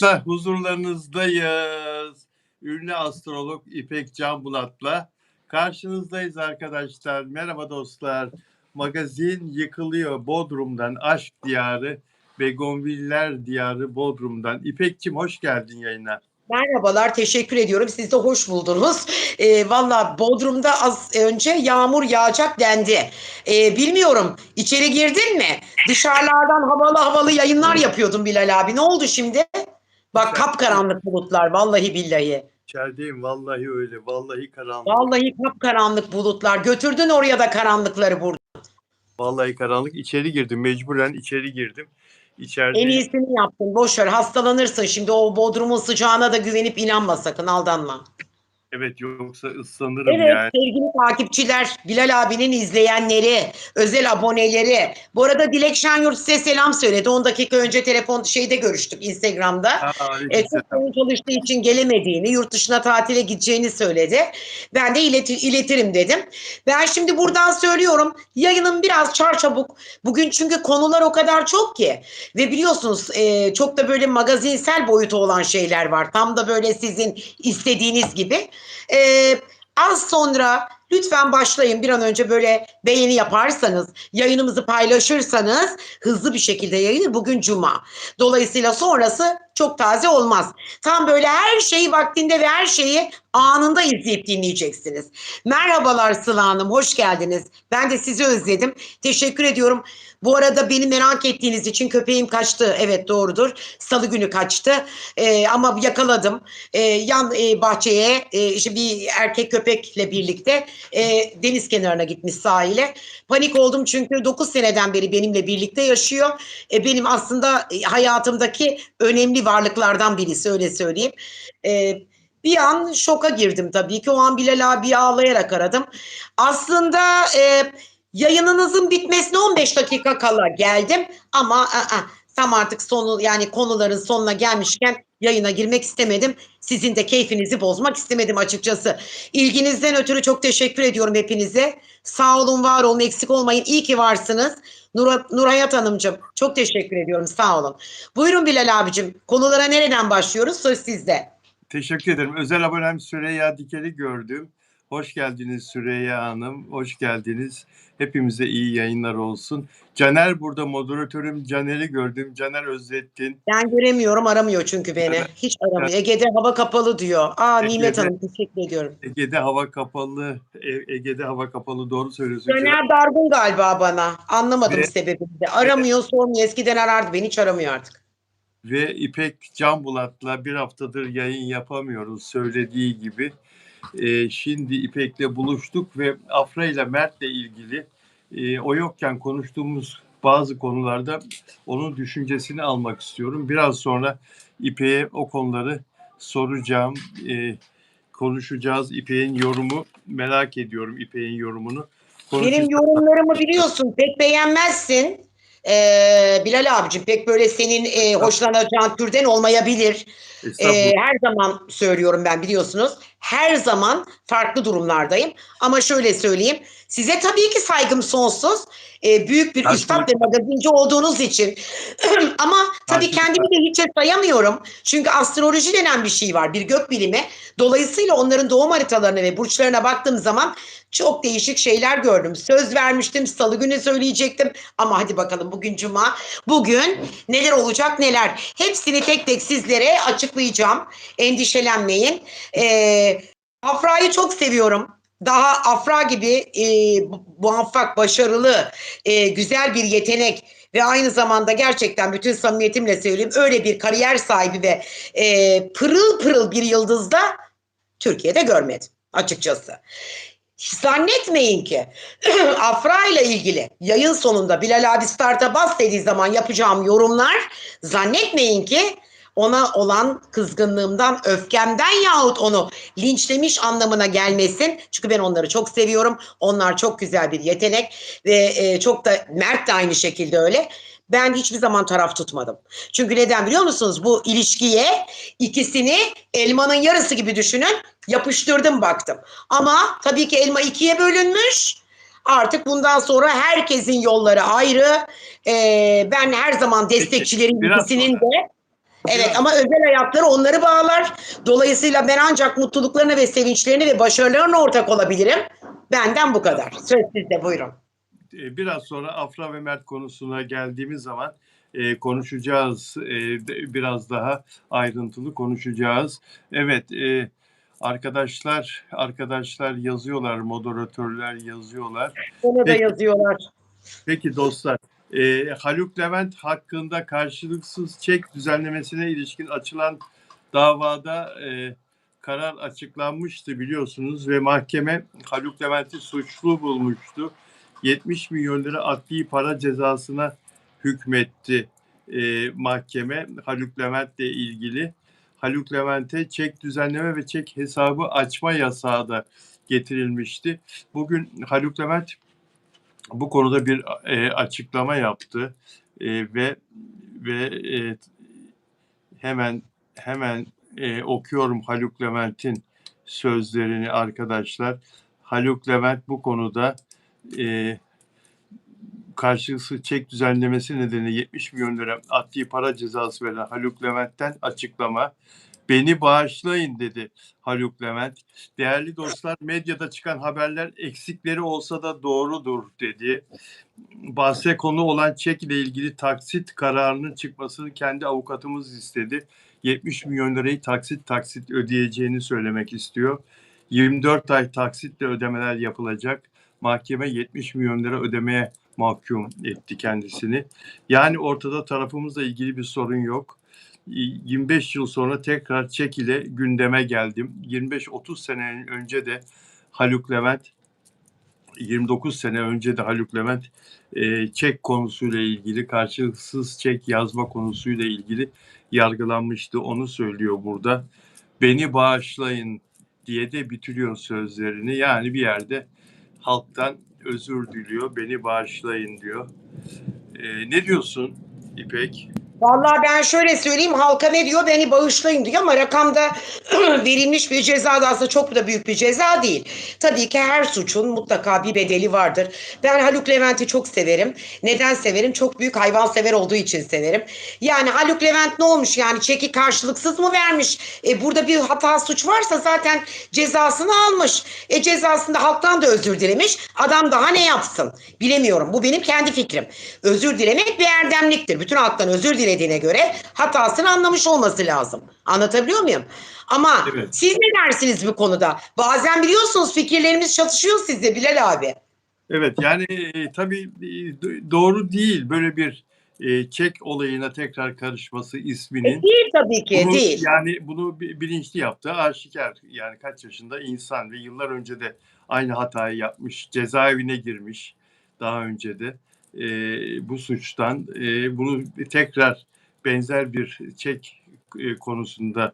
Huzurlarınızdayız. Ünlü astrolog İpek Canbulat'la karşınızdayız arkadaşlar. Merhaba dostlar. Magazin yıkılıyor Bodrum'dan, aşk diyarı, Begonviller diyarı Bodrum'dan. İpek'cim hoş geldin yayına. Merhabalar, teşekkür ediyorum. Siz de hoş buldunuz. Valla Bodrum'da az önce yağmur yağacak dendi. Bilmiyorum, içeri girdin mi? Dışarılardan havalı havalı yayınlar yapıyordun Bilal abi. Ne oldu şimdi? Bak İçerideyim, kapkaranlık bulutlar, vallahi billahi. içerideyim. Vallahi öyle. Vallahi karanlık. Vallahi kapkaranlık bulutlar. Götürdün oraya da karanlıkları burada. Vallahi karanlık. İçeri girdim. Mecburen içeri girdim. En İçerideyim. iyisini yaptın. Boş ver, hastalanırsın. Şimdi o Bodrum'un sıcağına da güvenip inanma sakın, aldanma. Evet, yoksa ıslanırım Evet yani. sevgili takipçiler, Bilal abinin izleyenleri, özel aboneleri. Bu arada Dilek Şenyurt size selam söyledi. 10 dakika önce telefon şeyde görüştük Instagram'da. Çok Aleykümselam. yoğun çalıştığı için gelemediğini, yurt dışına tatile gideceğini söyledi. Ben de iletirim dedim. Ben şimdi buradan söylüyorum, yayının biraz çarçabuk. Bugün çünkü konular o kadar çok ki. Ve biliyorsunuz çok da böyle magazinsel boyutu olan şeyler var. Tam da böyle sizin istediğiniz gibi. Az sonra lütfen başlayın, bir an önce böyle beğeni yaparsanız, yayınımızı paylaşırsanız hızlı bir şekilde yayılır. Bugün cuma. Dolayısıyla sonrası çok taze olmaz. Tam böyle her şeyi vaktinde ve her şeyi anında izleyip dinleyeceksiniz. Merhabalar Sıla Hanım, hoş geldiniz. Ben de sizi özledim. Teşekkür ediyorum. Bu arada beni merak ettiğiniz için köpeğim kaçtı. Evet doğrudur. Salı günü kaçtı. Ama yakaladım. Yan bahçeye işte bir erkek köpekle birlikte deniz kenarına gitmiş sahile. Panik oldum çünkü 9 seneden beri benimle birlikte yaşıyor. Benim aslında hayatımdaki önemli varlıklardan birisi, öyle söyleyeyim. Bir an şoka girdim tabii ki. O an Bilal abiyi ağlayarak aradım. Aslında yayınınızın bitmesine 15 dakika kala geldim ama tam artık sonu, yani konuların sonuna gelmişken yayına girmek istemedim. Sizin de keyfinizi bozmak istemedim açıkçası. İlginizden ötürü çok teşekkür ediyorum hepinize. Sağ olun, var olun, eksik olmayın. İyi ki varsınız. Nurhayat Hanımcığım çok teşekkür ediyorum, sağ olun. Buyurun Bilal abicim, konulara nereden başlıyoruz? Söz sizde. Teşekkür ederim. Özel abonem Süreyya Diker'i gördüm. Hoş geldiniz Süreyya Hanım. Hoş geldiniz. Hepimize iyi yayınlar olsun. Caner burada, moderatörüm Caner'i gördüm. Caner Özzettin. Ben göremiyorum, aramıyor çünkü beni. Caner, Hiç aramıyor. Ege'de hava kapalı diyor. Nimet Ege'de, Hanım teşekkür ediyorum. Ege'de hava kapalı. Ege'de hava kapalı. Doğru söylüyorsun Caner. Caner dargın galiba bana. Anlamadım Ve, sebebini de. Aramıyor, sormuyor. Eskiden arardı beni, hiç aramıyor artık. ve İpek Canbulat'la bir haftadır yayın yapamıyoruz söylediği gibi. Şimdi İpek'le buluştuk ve Afra ile Mert'le ilgili o yokken konuştuğumuz bazı konularda onun düşüncesini almak istiyorum. Biraz sonra İpek'e o konuları soracağım, konuşacağız. İpek'in yorumu, merak ediyorum İpek'in yorumunu. Benim Konuşacağız. yorumlarımı biliyorsun, pek beğenmezsin. Bilal abicim, pek böyle senin hoşlanacağın türden olmayabilir. Estağfurullah. Her zaman söylüyorum, ben biliyorsunuz. Her zaman farklı durumlardayım. Ama şöyle söyleyeyim. Size tabii ki saygım sonsuz. Büyük bir üstad ve magazinci olduğunuz için. Ama tabii kendimi de hiçe sayamıyorum. Çünkü astroloji denen bir şey var. Bir gök bilimi. Dolayısıyla onların doğum haritalarına ve burçlarına baktığım zaman çok değişik şeyler gördüm. Söz vermiştim, salı günü söyleyecektim. Ama hadi bakalım, bugün cuma. Bugün neler olacak neler. Hepsini tek tek sizlere açıklayacağım. Endişelenmeyin. Afra'yı çok seviyorum. Daha Afra gibi muvaffak, başarılı, güzel bir yetenek ve aynı zamanda gerçekten bütün samimiyetimle söyleyeyim, öyle bir kariyer sahibi ve pırıl pırıl bir yıldızda Türkiye'de görmedim açıkçası. Zannetmeyin ki Afra ile ilgili yayın sonunda Bilal abi starta bas dediği zaman yapacağım yorumlar, zannetmeyin ki ona olan kızgınlığımdan, öfkemden yahut onu linçlemiş anlamına gelmesin. Çünkü ben onları çok seviyorum. Onlar çok güzel bir yetenek ve çok da, Mert de aynı şekilde öyle. Ben hiçbir zaman taraf tutmadım. Çünkü neden biliyor musunuz? Bu ilişkiye ikisini elmanın yarısı gibi düşünün. Yapıştırdım, baktım. Ama tabii ki elma ikiye bölünmüş. Artık bundan sonra herkesin yolları ayrı. Ben her zaman destekçilerin ikisinin de Evet Biraz, ama özel hayatları onları bağlar. Dolayısıyla ben ancak mutluluklarına ve sevinçlerine ve başarılarına ortak olabilirim. Benden bu kadar. Söz sizde, buyurun. biraz sonra Afra ve Mert konusuna geldiğimiz zaman konuşacağız. Biraz daha ayrıntılı konuşacağız. Evet, arkadaşlar yazıyorlar, moderatörler yazıyorlar. Ona da Peki, yazıyorlar. peki dostlar, Haluk Levent hakkında karşılıksız çek düzenlemesine ilişkin açılan davada karar açıklanmıştı biliyorsunuz ve mahkeme Haluk Levent'i suçlu bulmuştu. 70 milyon lira adli para cezasına hükmetti mahkeme Haluk Levent'le ilgili. Haluk Levent'e çek düzenleme ve çek hesabı açma yasağı da getirilmişti. Bugün Haluk Levent bu konuda bir açıklama yaptı ve hemen okuyorum Haluk Levent'in sözlerini arkadaşlar. Haluk Levent bu konuda e, karşılıksız çek düzenlemesi nedeniyle 70 milyon lira adli para cezası veren Haluk Levent'ten açıklama. Beni bağışlayın dedi Haluk Levent. Değerli dostlar, medyada çıkan haberler eksikleri olsa da doğrudur dedi. Bahse konu olan çek ile ilgili taksit kararının çıkmasını kendi avukatımız istedi. 70 milyon lirayı taksit ödeyeceğini söylemek istiyor. 24 ay taksitle ödemeler yapılacak. Mahkeme 70 milyon lira ödemeye mahkum etti kendisini. Yani ortada tarafımızla ilgili bir sorun yok. 25 yıl sonra tekrar çek ile gündeme geldim. 25-30 sene önce de Haluk Levent 29 sene önce de Haluk Levent çek konusuyla ilgili, karşılıksız çek yazma konusuyla ilgili yargılanmıştı. Onu söylüyor burada. Beni bağışlayın diye de bitiriyor sözlerini. Yani bir yerde halktan özür diliyor. Beni bağışlayın diyor. Ne diyorsun İpek? Vallahi ben şöyle söyleyeyim, halka ne diyor? Beni bağışlayın diyor ama rakamda verilmiş bir ceza da aslında çok da büyük bir ceza değil. Tabii ki her suçun mutlaka bir bedeli vardır. Ben Haluk Levent'i çok severim. Neden severim? Çok büyük hayvansever olduğu için severim. Yani Haluk Levent ne olmuş, yani çeki karşılıksız mı vermiş? Burada bir hata suç varsa zaten cezasını almış. Cezasında halktan da özür dilemiş. Adam daha ne yapsın? Bilemiyorum. Bu benim kendi fikrim. Özür dilemek bir erdemliktir. Bütün halktan özür dilediğine göre hatasını anlamış olması lazım. Anlatabiliyor muyum? Ama Evet. siz ne dersiniz bu konuda? Bazen biliyorsunuz fikirlerimiz çatışıyor sizle Bilal abi. Evet, yani tabii doğru değil böyle bir çek olayına tekrar karışması isminin. Değil tabii ki, değil. Bunu bilinçli yaptığı aşikar. Yani kaç yaşında insan ve yıllar önce de aynı hatayı yapmış, cezaevine girmiş daha önce de bu suçtan. Bunu tekrar benzer bir çek konusunda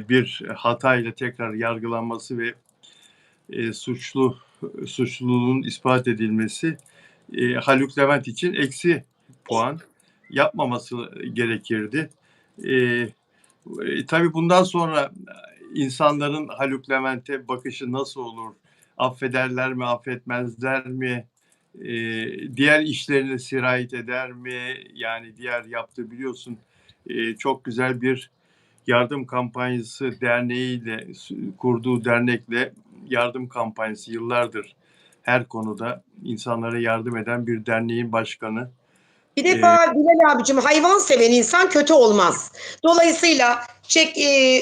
bir hatayla tekrar yargılanması ve suçluluğun ispat edilmesi Haluk Levent için eksi puan yapmaması gerekirdi. Tabii bundan sonra insanların Haluk Levent'e bakışı nasıl olur? Affederler mi, affetmezler mi? Diğer işlerine sirayet eder mi? Yani diğer yaptığı biliyorsun çok güzel bir yardım kampanyası derneğiyle kurduğu dernekle yardım kampanyası yıllardır her konuda insanlara yardım eden bir derneğin başkanı. Bir Ee, defa Bilal abicim, hayvan seven insan kötü olmaz. Dolayısıyla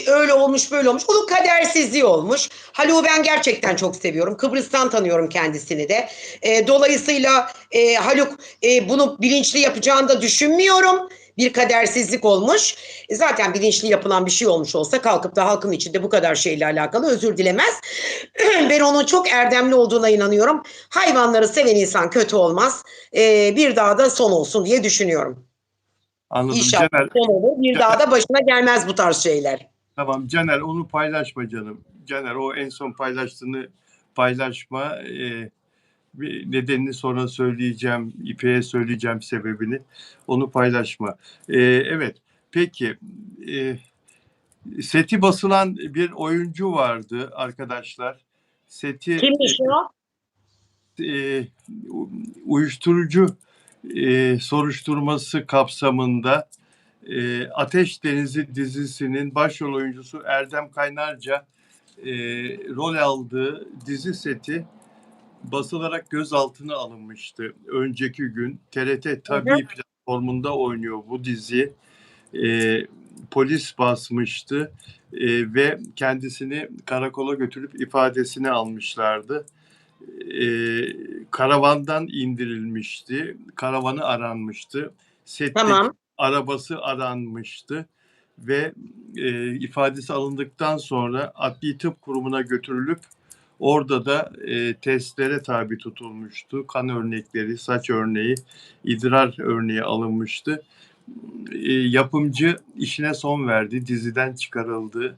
öyle olmuş böyle olmuş. Onun kadersizliği olmuş. Haluk'u ben gerçekten çok seviyorum. Kıbrıs'tan tanıyorum kendisini de. Dolayısıyla Haluk bunu bilinçli yapacağını da düşünmüyorum. Bir kadersizlik olmuş. Zaten bilinçli yapılan bir şey olmuş olsa kalkıp da halkın içinde bu kadar şeyle alakalı özür dilemez. Ben onun çok erdemli olduğuna inanıyorum. Hayvanları seven insan kötü olmaz. Bir daha da son olsun diye düşünüyorum. Anladım. İnşallah son olur. Bir daha Caner, da başına gelmez bu tarz şeyler. tamam Caner onu paylaşma canım. Caner o en son paylaştığını paylaşma. Nedenini sonra söyleyeceğim. İpek'e söyleyeceğim sebebini. Onu paylaşma. Evet. Peki. Seti basılan bir oyuncu vardı arkadaşlar. Seti Kimmiş o? e, uyuşturucu soruşturması kapsamında Ateş Denizi dizisinin başrol oyuncusu Erdem Kaynarca rol aldığı dizi seti basılarak gözaltına alınmıştı. Önceki gün TRT Hı hı. Tabii platformunda oynuyor bu dizi. Polis basmıştı ve kendisini karakola götürüp ifadesini almışlardı. Karavandan indirilmişti. Karavanı aranmıştı. Setteki Tamam. arabası aranmıştı ve ifadesi alındıktan sonra Adli Tıp Kurumu'na götürülüp orada da testlere tabi tutulmuştu. Kan örnekleri, saç örneği, idrar örneği alınmıştı. Yapımcı işine son verdi, diziden çıkarıldı.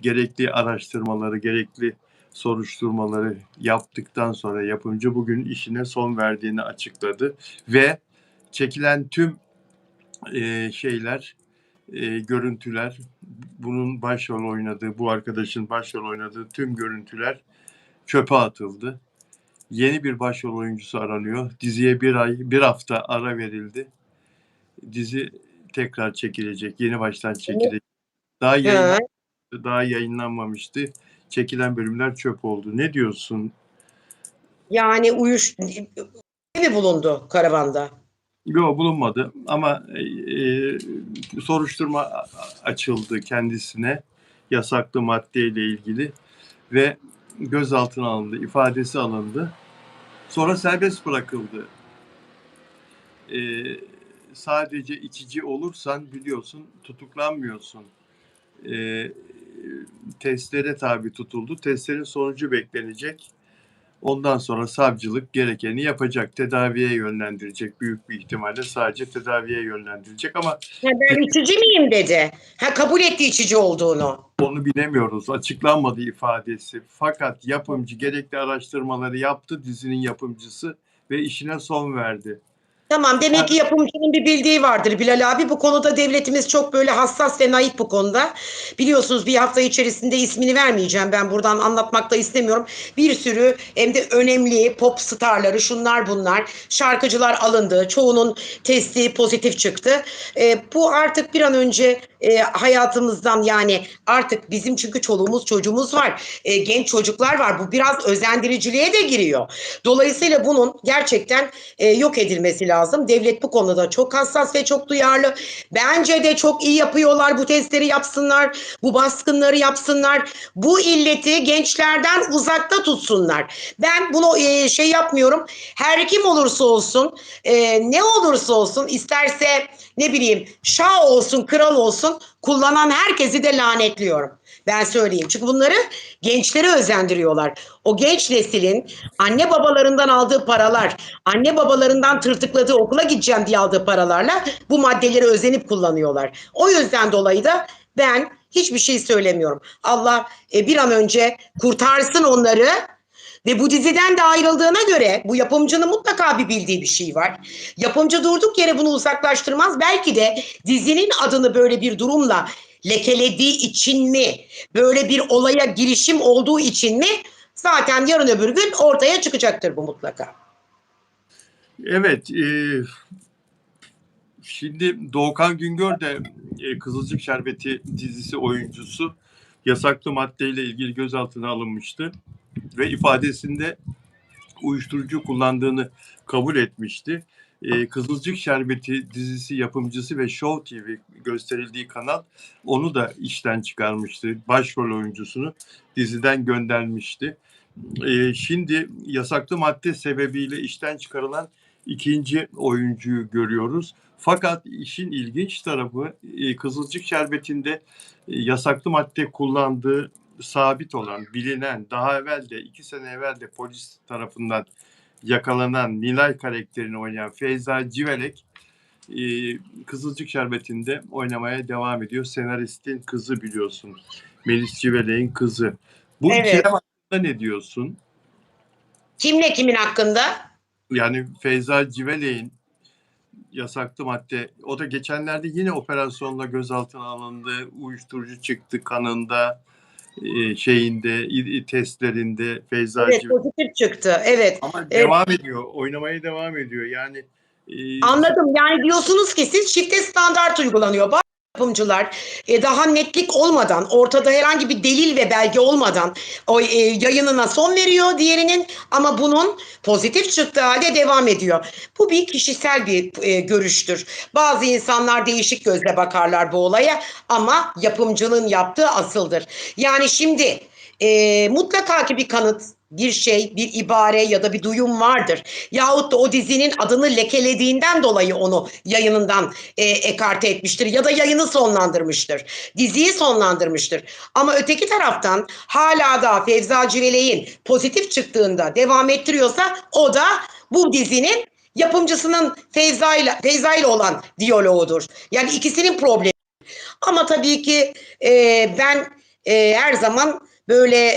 Gerekli araştırmaları, gerekli soruşturmaları yaptıktan sonra yapımcı bugün işine son verdiğini açıkladı ve çekilen tüm görüntüler, bunun başrol oynadığı, bu arkadaşın başrol oynadığı tüm görüntüler çöpe atıldı. Yeni bir başrol oyuncusu aranıyor. Diziye bir hafta ara verildi. Dizi tekrar çekilecek, yeni baştan çekilecek. Daha Hı. yayınlanmamıştı. Çekilen bölümler çöp oldu. Ne diyorsun? Yani mi bulundu karavanda? Yok, bulunmadı ama soruşturma açıldı kendisine yasaklı maddeyle ilgili ve gözaltına alındı, ifadesi alındı. Sonra serbest bırakıldı. E, Sadece içici olursan biliyorsun tutuklanmıyorsun. Testlere tabi tutuldu. Testlerin sonucu beklenecek. Ondan sonra savcılık gerekeni yapacak. Tedaviye yönlendirecek. Büyük bir ihtimalle sadece tedaviye yönlendirecek ama Ha, ben içici miyim dedi. Ha, kabul etti içici olduğunu. onu bilemiyoruz. Açıklanmadı ifadesi. Fakat yapımcı gerekli araştırmaları yaptı, dizinin yapımcısı, ve işine son verdi. Tamam, demek ki yapımcının bir bildiği vardır Bilal abi. Bu konuda devletimiz çok böyle hassas ve naif bu konuda. Biliyorsunuz bir hafta içerisinde ismini vermeyeceğim. Ben buradan anlatmak da istemiyorum. Bir sürü hem de önemli pop starları şunlar bunlar şarkıcılar alındı. Çoğunun testi pozitif çıktı. Bu artık bir an önce hayatımızdan yani artık bizim çünkü çoluğumuz çocuğumuz var. Genç çocuklar var. Bu biraz özendiriciliğe de giriyor. Dolayısıyla bunun gerçekten yok edilmesi lazım. Devlet bu konuda çok hassas ve çok duyarlı. Bence de çok iyi yapıyorlar. Bu testleri yapsınlar. Bu baskınları yapsınlar. Bu illeti gençlerden uzakta tutsunlar. Ben bunu şey yapmıyorum. Her kim olursa olsun ne olursa olsun isterse ne bileyim şah olsun kral olsun kullanan herkesi de lanetliyorum. Ben söyleyeyim. Çünkü bunları gençlere özendiriyorlar. O genç neslin anne babalarından aldığı paralar, anne babalarından tırtıkladığı okula gideceğim diye aldığı paralarla bu maddeleri özenip kullanıyorlar. O yüzden dolayı da ben hiçbir şey söylemiyorum. Allah bir an önce kurtarsın onları. Ve bu diziden de ayrıldığına göre bu yapımcının mutlaka bir bildiği bir şey var. Yapımcı durduk yere bunu uzaklaştırmaz. Belki de dizinin adını böyle bir durumla lekelediği için mi, böyle bir olaya girişim olduğu için mi zaten yarın öbür gün ortaya çıkacaktır bu mutlaka. Evet, şimdi Doğukan Güngör de Kızılcık Şerbeti dizisi oyuncusu yasaklı maddeyle ilgili gözaltına alınmıştı ve ifadesinde uyuşturucu kullandığını kabul etmişti. Kızılcık Şerbeti dizisi yapımcısı ve Show TV gösterildiği kanal onu da işten çıkarmıştı. Başrol oyuncusunu diziden göndermişti. Şimdi yasaklı madde sebebiyle işten çıkarılan ikinci oyuncuyu görüyoruz. Fakat işin ilginç tarafı Kızılcık Şerbeti'nde yasaklı madde kullandığı sabit olan, bilinen, daha evvel de 2 sene evvel de polis tarafından yakalanan Nilay karakterini oynayan Feyza Civelek Kızılcık Şerbeti'nde oynamaya devam ediyor. Senaristin kızı biliyorsun. Melis Civelek'in kızı. Bu Evet. ikilem hakkında ne diyorsun? Kimle kimin hakkında? Yani Feyza Civelek'in yasaklı madde, o da geçenlerde yine operasyonla gözaltına alındı. Uyuşturucu çıktı kanında, testlerinde Feyza Evet, Civelek. pozitif çıktı. Evet. Ama devam ediyor, oynamaya devam ediyor. Yani Anladım. Yani diyorsunuz ki siz çifte standart uygulanıyor. Bazı yapımcılar daha netlik olmadan, ortada herhangi bir delil ve belge olmadan o yayınına son veriyor diğerinin ama bunun pozitif çıktığı halde devam ediyor. Bu bir kişisel bir görüştür. Bazı insanlar değişik gözle bakarlar bu olaya ama yapımcının yaptığı asıldır. Yani şimdi mutlaka ki bir kanıt, bir şey, bir ibare ya da bir duyum vardır. Yahut da o dizinin adını lekelediğinden dolayı onu yayınından ekarte etmiştir ya da yayını sonlandırmıştır. Diziyi sonlandırmıştır. Ama öteki taraftan hala da Fevza Civelek'in pozitif çıktığında devam ettiriyorsa o da bu dizinin yapımcısının Fevza ile olan diyaloğudur. Yani ikisinin problemi. Ama tabii ki ben her zaman böyle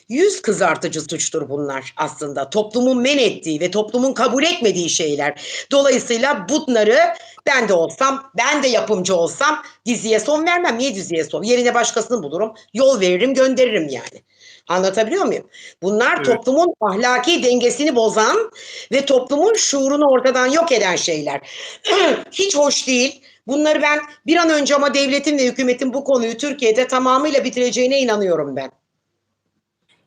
yüz kızartıcı suçtur bunlar aslında. Toplumun men ettiği ve toplumun kabul etmediği şeyler. Dolayısıyla bunları ben de olsam, ben de yapımcı olsam diziye son vermem. Niye diziye son? Yerine başkasını bulurum, yol veririm, gönderirim yani. Anlatabiliyor muyum? Bunlar Evet. toplumun ahlaki dengesini bozan ve toplumun şuurunu ortadan yok eden şeyler. Hiç hoş değil. Bunları ben bir an önce ama devletin ve hükümetin bu konuyu Türkiye'de tamamıyla bitireceğine inanıyorum ben.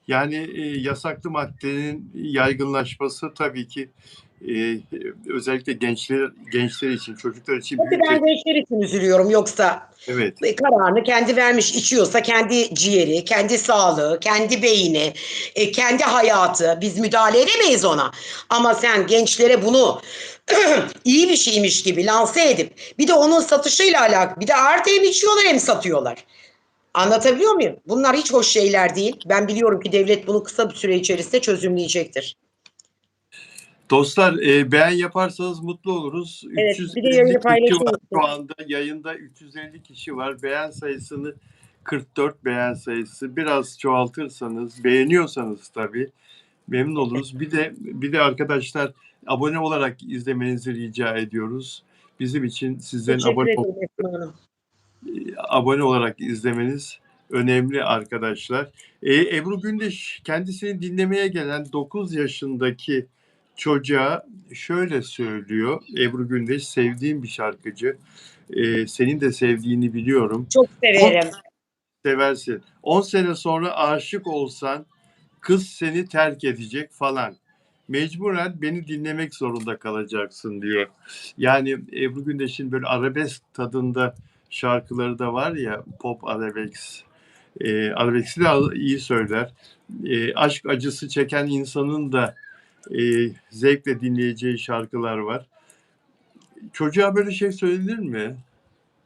Yani yasaklı maddenin yaygınlaşması tabii ki özellikle gençler için, çocuklar için Tabii büyük ben bir... gençler için üzülüyorum. Yoksa Evet. kararını kendi vermiş, içiyorsa kendi ciğeri, kendi sağlığı, kendi beyni, kendi hayatı. Biz müdahale edemeyiz ona. Ama sen gençlere bunu iyi bir şeymiş gibi lanse edip bir de onun satışıyla alakalı bir de artı hem içiyorlar hem satıyorlar. Anlatabiliyor muyum? Bunlar hiç hoş şeyler değil. Ben biliyorum ki devlet bunu kısa bir süre içerisinde çözümleyecektir. Dostlar, beğen yaparsanız mutlu oluruz. Evet, bir de 350 yayını kişi paylaşır var şu mısın? anda. Yayında 350 kişi var. Beğen sayısını 44 beğen sayısı. Biraz çoğaltırsanız, beğeniyorsanız tabii memnun oluruz. Bir de arkadaşlar abone olarak izlemenizi rica ediyoruz. Bizim için sizlerin Teşekkür ederim Esma Hanım. abone olarak izlemeniz önemli arkadaşlar. Ebru Gündeş kendisini dinlemeye gelen 9 yaşındaki çocuğa şöyle söylüyor. Ebru Gündeş sevdiğim bir şarkıcı. Senin de sevdiğini biliyorum. Çok 10 severim. seversin. 10 sene sonra aşık olsan kız seni terk edecek falan. Mecburen beni dinlemek zorunda kalacaksın diyor. Yani Ebru Gündeş'in böyle arabesk tadında şarkıları da var ya, pop arabesk. Arabesk'i de iyi söyler. Aşk acısı çeken insanın da zevkle dinleyeceği şarkılar var. Çocuğa böyle şey söylenir mi?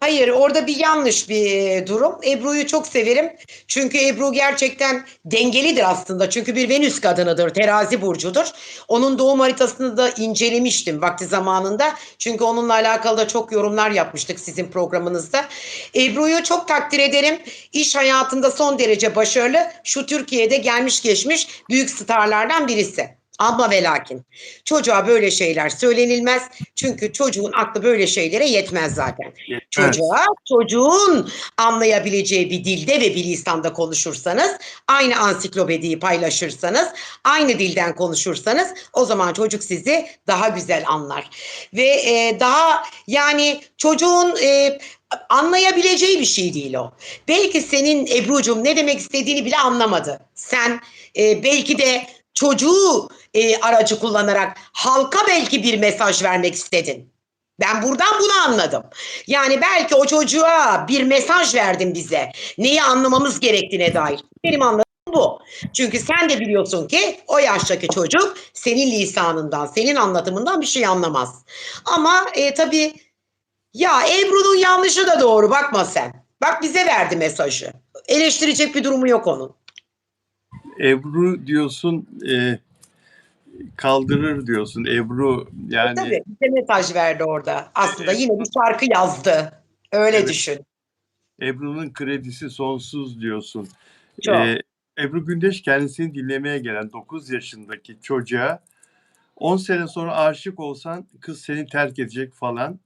Hayır, orada bir yanlış bir durum. Ebru'yu çok severim. Çünkü Ebru gerçekten dengelidir aslında. Çünkü bir Venüs kadınıdır, terazi burcudur. Onun doğum haritasını da incelemiştim vakti zamanında. Çünkü onunla alakalı da çok yorumlar yapmıştık sizin programınızda. Ebru'yu çok takdir ederim. İş hayatında son derece başarılı. Şu Türkiye'de gelmiş geçmiş büyük starlardan birisi. Ama ve lakin çocuğa böyle şeyler söylenilmez. Çünkü çocuğun aklı böyle şeylere yetmez zaten. Yetmez. Çocuğa çocuğun anlayabileceği bir dilde ve bir lisanda konuşursanız, aynı ansiklopediyi paylaşırsanız, aynı dilden konuşursanız o zaman çocuk sizi daha güzel anlar. Ve daha yani çocuğun anlayabileceği bir şey değil o. Belki senin Ebru'cum ne demek istediğini bile anlamadı. Sen belki de çocuğu aracı kullanarak halka belki bir mesaj vermek istedin. Ben buradan bunu anladım. Yani belki o çocuğa bir mesaj verdin bize. Neyi anlamamız gerektiğine dair. Benim anladığım bu. Çünkü sen de biliyorsun ki o yaştaki çocuk senin lisanından, senin anlatımından bir şey anlamaz. Ama tabii ya Ebru'nun yanlışı da doğru, bakma sen. Bak bize verdi mesajı. Eleştirecek bir durumu yok onun. Ebru diyorsun, kaldırır diyorsun. Ebru yani, Tabii bize mesaj verdi orada. Aslında yine bir şarkı yazdı. Öyle evet, düşün. Ebru'nun kredisi sonsuz diyorsun. Çok. Ebru Gündeş kendisini dinlemeye gelen 9 yaşındaki çocuğa 10 sene sonra aşık olsan kız seni terk edecek falan.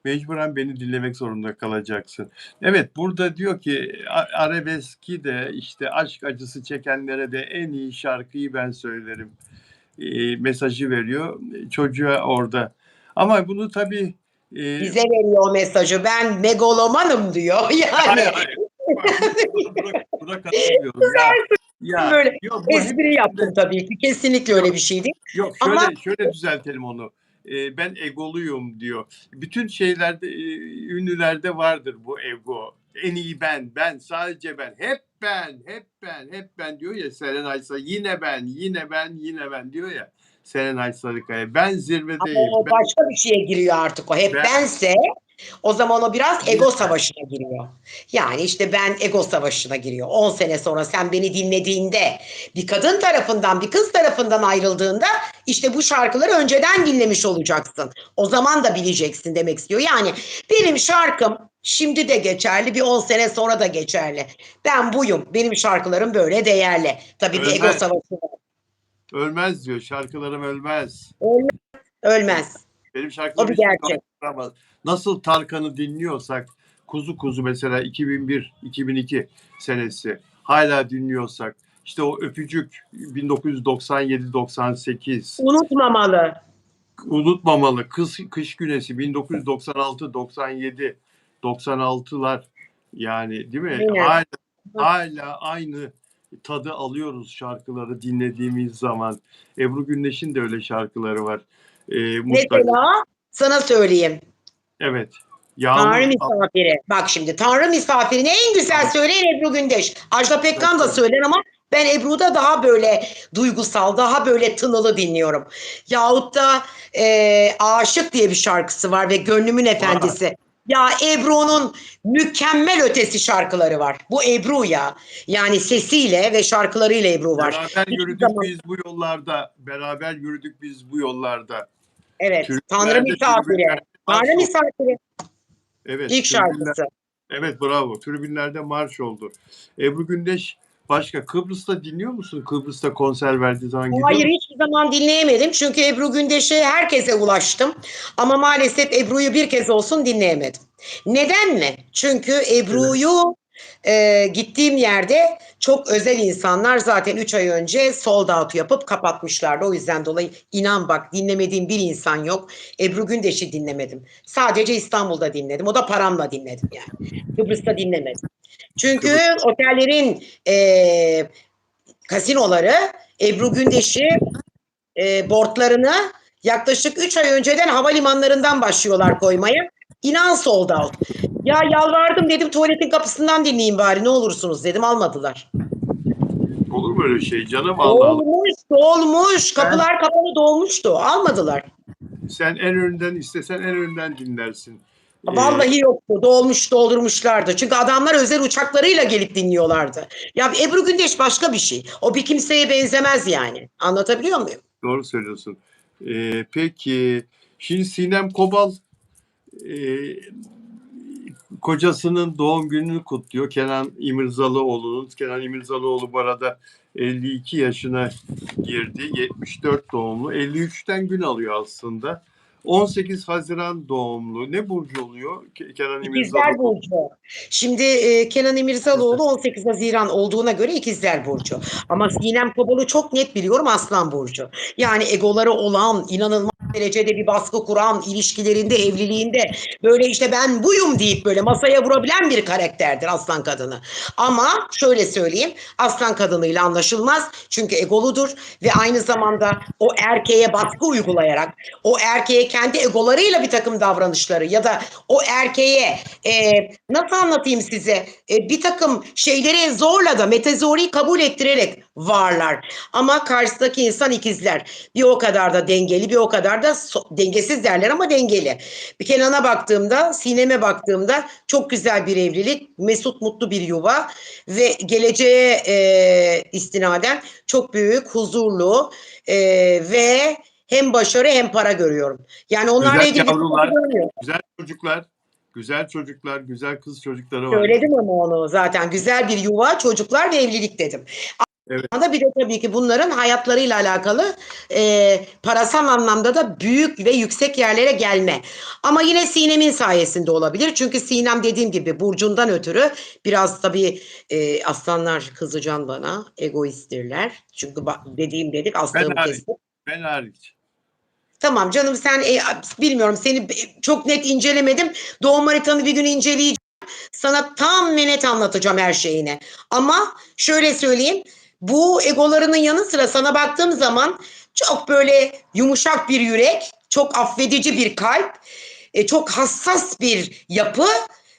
Mecburen beni dinlemek zorunda kalacaksın. Evet, burada diyor ki arabeski de işte aşk acısı çekenlere de en iyi şarkıyı ben söylerim mesajı veriyor. Çocuğa orada Ama bunu tabii Bize veriyor o mesajı. Ben megalomanım diyor. hayır, Yani hayır. Bak, buna katılmıyorum. böyle Yok, bu hep espri yaptım içinde. tabii ki. Kesinlikle öyle Yok, bir şey değil. yok, Ama şöyle düzeltelim onu. Ben egoluyum diyor. Bütün şeylerde, ünlülerde vardır bu ego. En iyi ben, sadece ben, hep ben diyor ya Serenay Sarıkaya. Yine ben, yine ben diyor ya Serenay Sarıkaya. Ben ama zirvedeyim. o başka bir şeye giriyor artık o. Hep Ben bense o zaman o biraz yine ego ben. savaşına giriyor. Yani işte ben ego savaşına giriyor. 10 sene sonra sen beni dinlediğinde, bir kadın tarafından, bir kız tarafından ayrıldığında işte bu şarkıları önceden dinlemiş olacaksın. O zaman da bileceksin demek istiyor. Yani benim şarkım şimdi de geçerli, bir 10 sene sonra da geçerli. Ben buyum. Benim şarkılarım böyle değerli. Tabii bir ego Ölmez, savaşı var. ölmez diyor. Şarkılarım ölmez. Ölmez. Benim, Ölmez. benim O şarkılarım bir hiçbir zaman gerçek. çıkamaz. Nasıl Tarkan'ı dinliyorsak, Kuzu Kuzu mesela 2001-2002 senesi hala dinliyorsak, işte o Öpücük 1997-98, Unutmamalı. Unutmamalı, Kış Güneşi 1996-97, 96'lar, yani değil mi? Aynen. Hala aynı tadı alıyoruz şarkıları dinlediğimiz zaman. Ebru Gündeş'in de öyle şarkıları var. Mutlaka. Mesela sana söyleyeyim. Evet. Tanrı Yağmur. misafiri. Bak şimdi Tanrı misafirini en güzel söyleyen Ebru Gündeş. Ajda Pekkan da söyler ama ben Ebru'da daha böyle duygusal, daha böyle tınılı dinliyorum. Yahut da Aşık diye bir şarkısı var ve Gönlümün Var. Efendisi. Ya Ebru'nun mükemmel ötesi şarkıları var. Bu Ebru ya. Yani sesiyle ve şarkılarıyla Ebru var. Beraber Hiçbir yürüdük zaman biz bu yollarda. Beraber yürüdük biz bu yollarda. evet. Tanrı misafiri. Tribünlerde Tanrı marş oldu. misafiri. Evet, İlk şarkısı. evet, bravo. Tribünlerde marş oldu. Ebru Gündeş başka. Kıbrıs'ta dinliyor musun? Kıbrıs'ta konser verdiği zaman gidiyor Hayır musun? hiçbir zaman dinleyemedim. Çünkü Ebru Gündeş'e herkese ulaştım. Ama maalesef Ebru'yu bir kez olsun dinleyemedim. Neden mi? Çünkü Evet. Ebru'yu gittiğim yerde çok özel insanlar zaten 3 ay önce sold out yapıp kapatmışlardı. O yüzden dolayı inan bak dinlemediğim bir insan yok. Ebru Gündeş'i dinlemedim. Sadece İstanbul'da dinledim. O da paramla dinledim yani. Kıbrıs'ta dinlemedim. Çünkü Kıbrıs. otellerin kasinoları Ebru Gündeş'i boardlarını yaklaşık 3 ay önceden havalimanlarından başlıyorlar koymaya. İnan sold out. Ya yalvardım dedim tuvaletin kapısından dinleyin bari ne olursunuz dedim almadılar. Olur mu öyle şey canım? Allah Allah. Dolmuş, dolmuş. Sen, Kapılar kapalı dolmuştu. Almadılar. sen en önden istesen en önden dinlersin. Ee, Vallahi yoktu. Dolmuş, doldurmuşlardı. Çünkü adamlar özel uçaklarıyla gelip dinliyorlardı. Ya Ebru Gündeş başka bir şey. O bir kimseye benzemez yani. Anlatabiliyor muyum? doğru söylüyorsun. Peki şimdi Sinem Kobal e, kocasının doğum gününü kutluyor. Kenan İmirzalıoğlu'nun. Kenan İmirzalıoğlu bu arada 52 yaşına girdi. 74 doğumlu. 53'ten gün alıyor aslında. 18 Haziran doğumlu. Ne burcu oluyor Kenan İkizler İmirzalıoğlu? Burcu. Şimdi Kenan İmirzalıoğlu 18 Haziran olduğuna göre İkizler Burcu. Ama Sinem Kobal'ı çok net biliyorum Aslan Burcu. Yani egoları olan, inanılmaz derecede bir baskı kuran, ilişkilerinde, evliliğinde böyle işte ben buyum deyip böyle masaya vurabilen bir karakterdir Aslan kadını. Ama şöyle söyleyeyim, Aslan kadınıyla anlaşılmaz. Çünkü egoludur ve aynı zamanda o erkeğe baskı uygulayarak, o erkeğe kendi egolarıyla bir takım davranışları ya da o erkeğe nasıl anlatayım size bir takım şeyleri zorla da metezori kabul ettirerek varlar. Ama karşısındaki insan ikizler. Bir o kadar da dengeli bir o kadar da dengesiz derler ama dengeli. Bir Kenan'a baktığımda Sinem'e baktığımda çok güzel bir evlilik. Mesut mutlu bir yuva ve geleceğe istinaden çok büyük huzurlu ve hem başarı hem para görüyorum. Yani onlarla Güzel ilgili bir sıkıntı yavrular, görmüyorum. güzel çocuklar, güzel çocuklar, güzel kız çocukları var. Söyledim ama onu zaten. Güzel bir yuva, çocuklar ve evlilik dedim. Evet. Ama bir de tabii ki bunların hayatlarıyla alakalı parasal anlamda da büyük ve yüksek yerlere gelme. Ama yine Sinem'in sayesinde olabilir. Çünkü Sinem dediğim gibi burcundan ötürü biraz tabii aslanlar kızacan bana egoisttirler. Çünkü dediğim dedik Ben astığım hariç. kestim. Ben hariç. Tamam canım, sen bilmiyorum, seni çok net incelemedim. Doğum haritanı bir gün inceleyeceğim. Sana tam ve net anlatacağım her şeyini. Ama şöyle söyleyeyim. Bu egolarının yanı sıra sana baktığım zaman çok böyle yumuşak bir yürek, çok affedici bir kalp, çok hassas bir yapı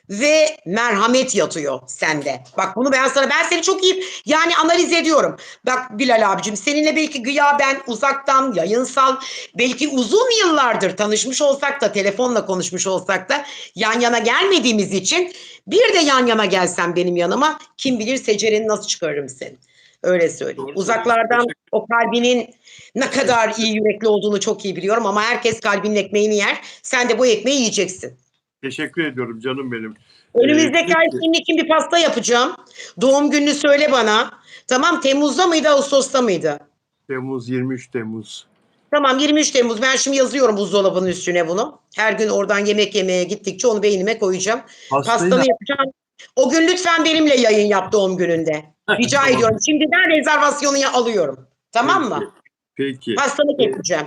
ve merhamet yatıyor sende. Bak bunu ben seni çok iyi yani analiz ediyorum. Bak Bilal abicim, seninle belki güya ben uzaktan yayınsal, belki uzun yıllardır tanışmış olsak da, telefonla konuşmuş olsak da yan yana gelmediğimiz için, bir de yan yana gelsen benim yanıma, kim bilir secerenin nasıl çıkarırım seni. Öyle söyleyeyim. Doğru söylüyorsun. Uzaklardan o kalbinin ne kadar iyi yürekli olduğunu çok iyi biliyorum ama herkes kalbinin ekmeğini yer. Sen de bu ekmeği yiyeceksin. Teşekkür ediyorum canım benim. Önümüzdeki ay Peki, senin için bir pasta yapacağım. Doğum gününü söyle bana. Tamam, Temmuz'da mıydı, Ağustos'ta mıydı? Temmuz, 23 Temmuz. Tamam, 23 Temmuz. Ben şimdi yazıyorum buzdolabının üstüne bunu. Her gün oradan yemek yemeye gittikçe onu beynime koyacağım. Pastayı Pastanı yapacağım. O gün lütfen benimle yayın yap doğum gününde. Rica tamam. ediyorum. Şimdiden rezervasyonu alıyorum. Tamam Peki. mı? Peki. Pastanı E, getireceğim.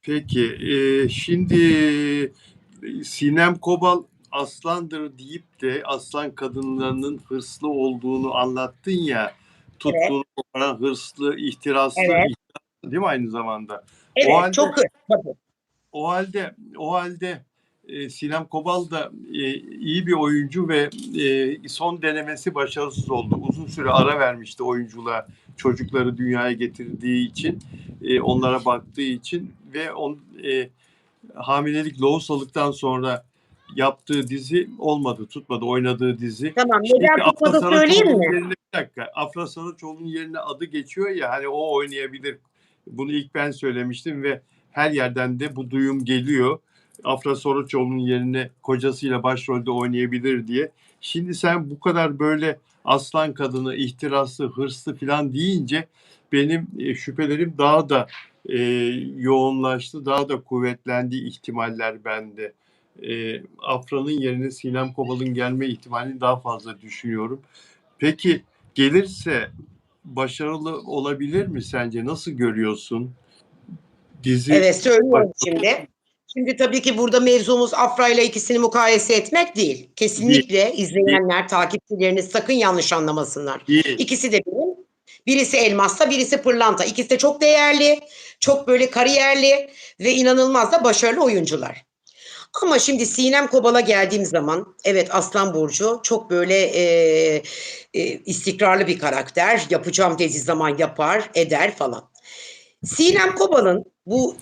Peki. Şimdi Sinem Kobal aslandır deyip de aslan kadınlarının hırslı olduğunu anlattın ya. Evet. Tuttuğunu koparan hırslı, ihtiraslı, Evet. değil mi aynı zamanda? O Evet. halde Çok tabii. o halde Sinem Kobal da iyi bir oyuncu ve son denemesi başarısız oldu. Uzun süre ara vermişti oyunculuğa, çocukları dünyaya getirdiği için, onlara baktığı için ve hamilelik lohusalıktan sonra yaptığı dizi olmadı, tutmadı oynadığı dizi. Tamam. Şimdi Neden Afra tutmadı söyleyeyim Saraçoğlu'nun mi? yerine bir dakika. Afra Saraçoğlu'nun yerine adı geçiyor ya, hani o oynayabilir. Bunu ilk ben söylemiştim ve her yerden de bu duyum geliyor. Afra Saraçoğlu'nun yerine kocasıyla başrolde oynayabilir diye. Şimdi sen bu kadar böyle aslan kadını, ihtiraslı, hırslı falan deyince benim şüphelerim daha da yoğunlaştı, daha da kuvvetlendi ihtimaller bende. Afra'nın yerine Sinem Kobal'ın gelme ihtimalini daha fazla düşünüyorum. Peki gelirse başarılı olabilir mi sence? Nasıl görüyorsun? Dizi Evet, söylüyorum başarılı şimdi. Şimdi tabii ki burada mevzumuz Afra ile ikisini mukayese etmek değil. değil, Kesinlikle değil, izleyenler, takipçileriniz sakın yanlış anlamasınlar. değil. İkisi de benim. Birisi elmasta, birisi pırlanta. İkisi de çok değerli, çok böyle kariyerli ve inanılmaz da başarılı oyuncular. Ama şimdi Sinem Kobal'a geldiğim zaman, evet, Aslan Burcu çok böyle istikrarlı bir karakter. Yapacağım dediği zaman yapar, eder falan. Sinem Kobal'ın bu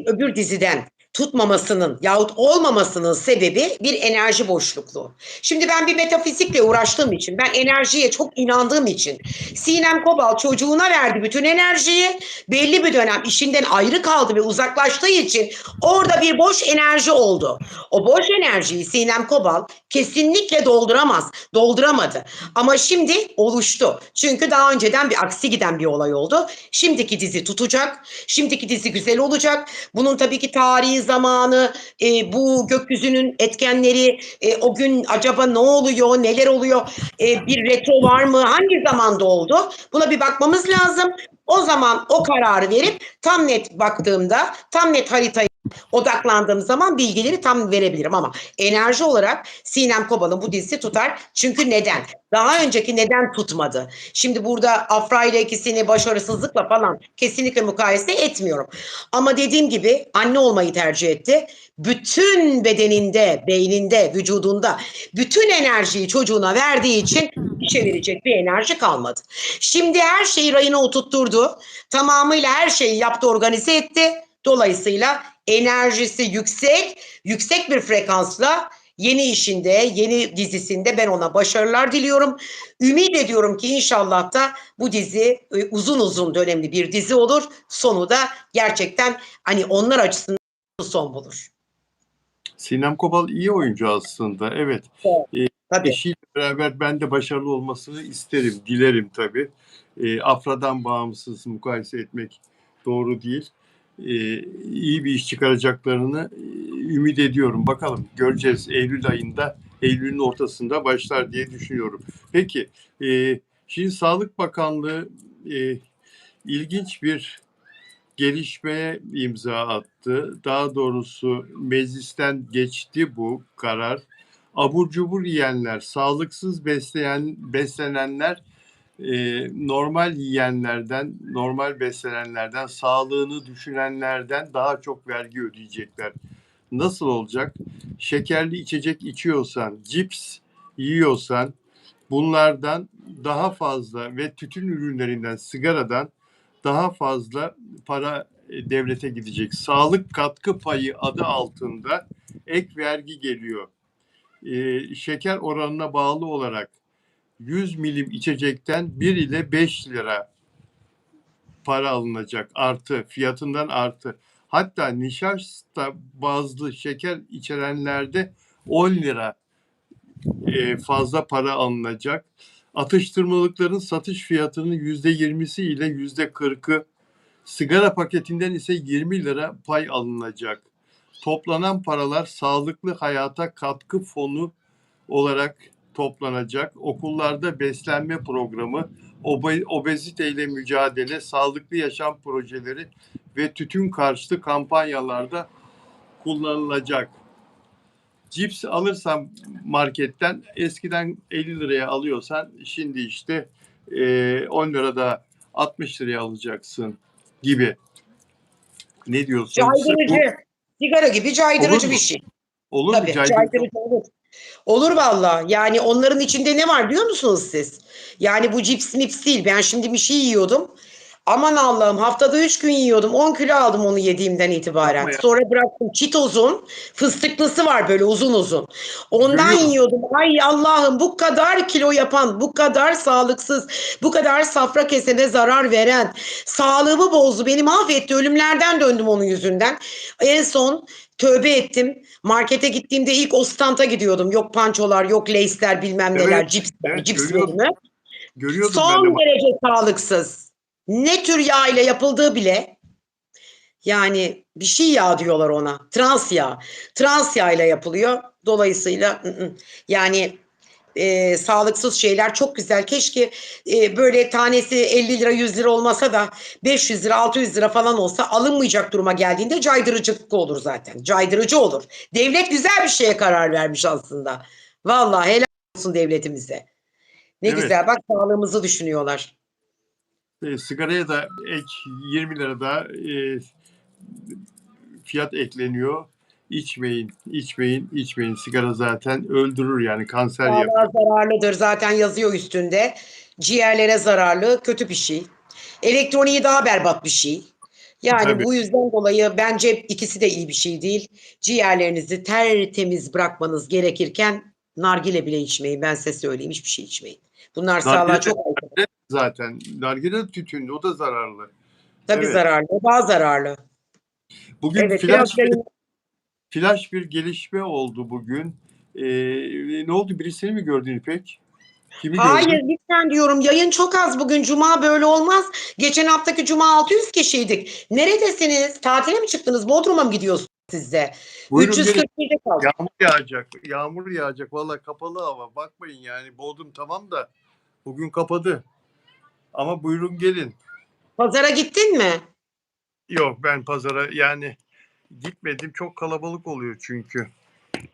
öbür diziden tutmamasının yahut olmamasının sebebi bir enerji boşlukluğu. Şimdi ben bir metafizikle uğraştığım için, ben enerjiye çok inandığım için, Sinem Kobal çocuğuna verdi bütün enerjiyi, belli bir dönem işinden ayrı kaldı ve uzaklaştığı için orada bir boş enerji oldu. O boş enerjiyi Sinem Kobal kesinlikle dolduramadı. Ama şimdi oluştu. Çünkü daha önceden bir aksi giden bir olay oldu. Şimdiki dizi tutacak. Şimdiki dizi güzel olacak. Bunun tabii ki tarihi zamanı, bu gökyüzünün etkenleri, o gün acaba ne oluyor, neler oluyor, bir retro var mı, hangi zamanda oldu? Buna bir bakmamız lazım. O zaman o kararı verip tam net baktığımda, tam net haritayı odaklandığım zaman bilgileri tam verebilirim ama enerji olarak Sinem Kobal'ın bu dizisi tutar. Çünkü neden? Daha önceki neden tutmadı? Şimdi burada Afra ile ikisini başarısızlıkla falan kesinlikle mukayese etmiyorum. Ama dediğim gibi anne olmayı tercih etti. Bütün bedeninde, beyninde, vücudunda bütün enerjiyi çocuğuna verdiği için işe verecek bir enerji kalmadı. Şimdi her şeyi rayına oturtturdu. Tamamıyla her şeyi yaptı, organize etti. Dolayısıyla enerjisi yüksek bir frekansla yeni işinde, yeni dizisinde ben ona başarılar diliyorum. Ümit ediyorum ki inşallah da bu dizi uzun uzun dönemli bir dizi olur. Sonu da gerçekten hani onlar açısından son bulur. Sinem Kobal iyi oyuncu aslında. Evet. Evet, E, tabii. Eşiyle beraber ben de başarılı olmasını isterim, dilerim tabii. Afra'dan bağımsız mukayese etmek doğru değil. İyi bir iş çıkaracaklarını ümit ediyorum. Bakalım, göreceğiz. Eylül ayında, Eylül'ün ortasında başlar diye düşünüyorum. Peki, şimdi Sağlık Bakanlığı ilginç bir gelişmeye imza attı. Daha doğrusu meclisten geçti bu karar. Abur cubur yiyenler, sağlıksız beslenenler normal yiyenlerden, normal beslenenlerden, sağlığını düşünenlerden daha çok vergi ödeyecekler. Nasıl olacak? Şekerli içecek içiyorsan, cips yiyorsan bunlardan daha fazla ve tütün ürünlerinden, sigaradan daha fazla para devlete gidecek. Sağlık katkı payı adı altında ek vergi geliyor. Şeker oranına bağlı olarak 100 milim içecekten 1 ile 5 lira para alınacak, artı fiyatından artı. Hatta nişasta bazlı şeker içerenlerde 10 lira fazla para alınacak. Atıştırmalıkların satış fiyatının %20'si ile %40'ı, sigara paketinden ise 20 lira pay alınacak. Toplanan paralar sağlıklı hayata katkı fonu olarak toplanacak. Okullarda beslenme programı, obeziteyle mücadele, sağlıklı yaşam projeleri ve tütün karşıtı kampanyalarda kullanılacak. Cips alırsan marketten eskiden 50 liraya alıyorsan şimdi işte 10 lirada 60 liraya alacaksın gibi. Ne diyorsun? Caydırıcı. Sigara gibi caydırıcı Olur bir mu? şey. Olur mu? Tabii caydırıcı olur. Olur valla. Yani onların içinde ne var biliyor musunuz siz? Yani bu cips mips değil. Ben şimdi bir şey yiyordum. Aman Allah'ım, haftada 3 gün yiyordum. 10 kilo aldım onu yediğimden itibaren. Yapma ya. Sonra bıraktım. Cheetos'un fıstıklısı var böyle uzun uzun. Ondan Görüyorum. yiyordum. Ay Allah'ım, bu kadar kilo yapan, bu kadar sağlıksız, bu kadar safra kesene zarar veren, sağlığımı bozdu. Beni mahvetti. Ölümlerden döndüm onun yüzünden. En son tövbe ettim. Markete gittiğimde ilk o standa gidiyordum. Yok pançolar, yok leysler, bilmem neler, Evet, cipsler, evet cips görüyordum. bölümü. Görüyordum ben de. Son derece sağlıksız. Ne tür yağ ile yapıldığı bile, yani bir şey yağ diyorlar ona. Trans yağ. Trans yağ ile yapılıyor. Dolayısıyla yani sağlıksız şeyler çok güzel. Keşke böyle tanesi 50 lira 100 lira olmasa da 500 lira 600 lira falan olsa, alınmayacak duruma geldiğinde caydırıcılık olur zaten. Caydırıcı olur. Devlet güzel bir şeye karar vermiş aslında. Vallahi helal olsun devletimize. Ne Evet. güzel, bak sağlığımızı düşünüyorlar. Sigaraya da ek 20 lira da fiyat ekleniyor. İçmeyin, içmeyin, içmeyin. Sigara zaten öldürür, yani kanser yapıyor. Sağlığa zararlıdır. Zaten yazıyor üstünde. Ciğerlere zararlı, kötü bir şey. Elektroniği daha berbat bir şey. Yani Tabii. bu yüzden dolayı bence ikisi de iyi bir şey değil. Ciğerlerinizi tertemiz bırakmanız gerekirken nargile bile içmeyin. Ben size söyleyeyim, hiçbir şey içmeyin. Bunlar sağlığa Nargile çok aykırı. de zaten. Nargile tütün, o da zararlı. Tabii Evet. zararlı, daha zararlı. Bugün Evet, biraz flash bir gelişme oldu bugün. Ne oldu? Birisini mi gördün İpek? Kimi Hayır, gördün? lütfen diyorum, yayın çok az bugün. Cuma böyle olmaz. Geçen haftaki cuma 600 kişiydik. Neredesiniz? Tatile mi çıktınız? Bodrum'a mı gidiyorsunuz siz de? Buyurun gelin. 347 kaldı. Yağmur yağacak. Yağmur yağacak. Vallahi kapalı hava. Bakmayın yani. Bodrum tamam da bugün kapadı. Ama buyurun gelin. Pazara gittin mi? Yok, ben pazara yani gitmedim. Çok kalabalık oluyor çünkü.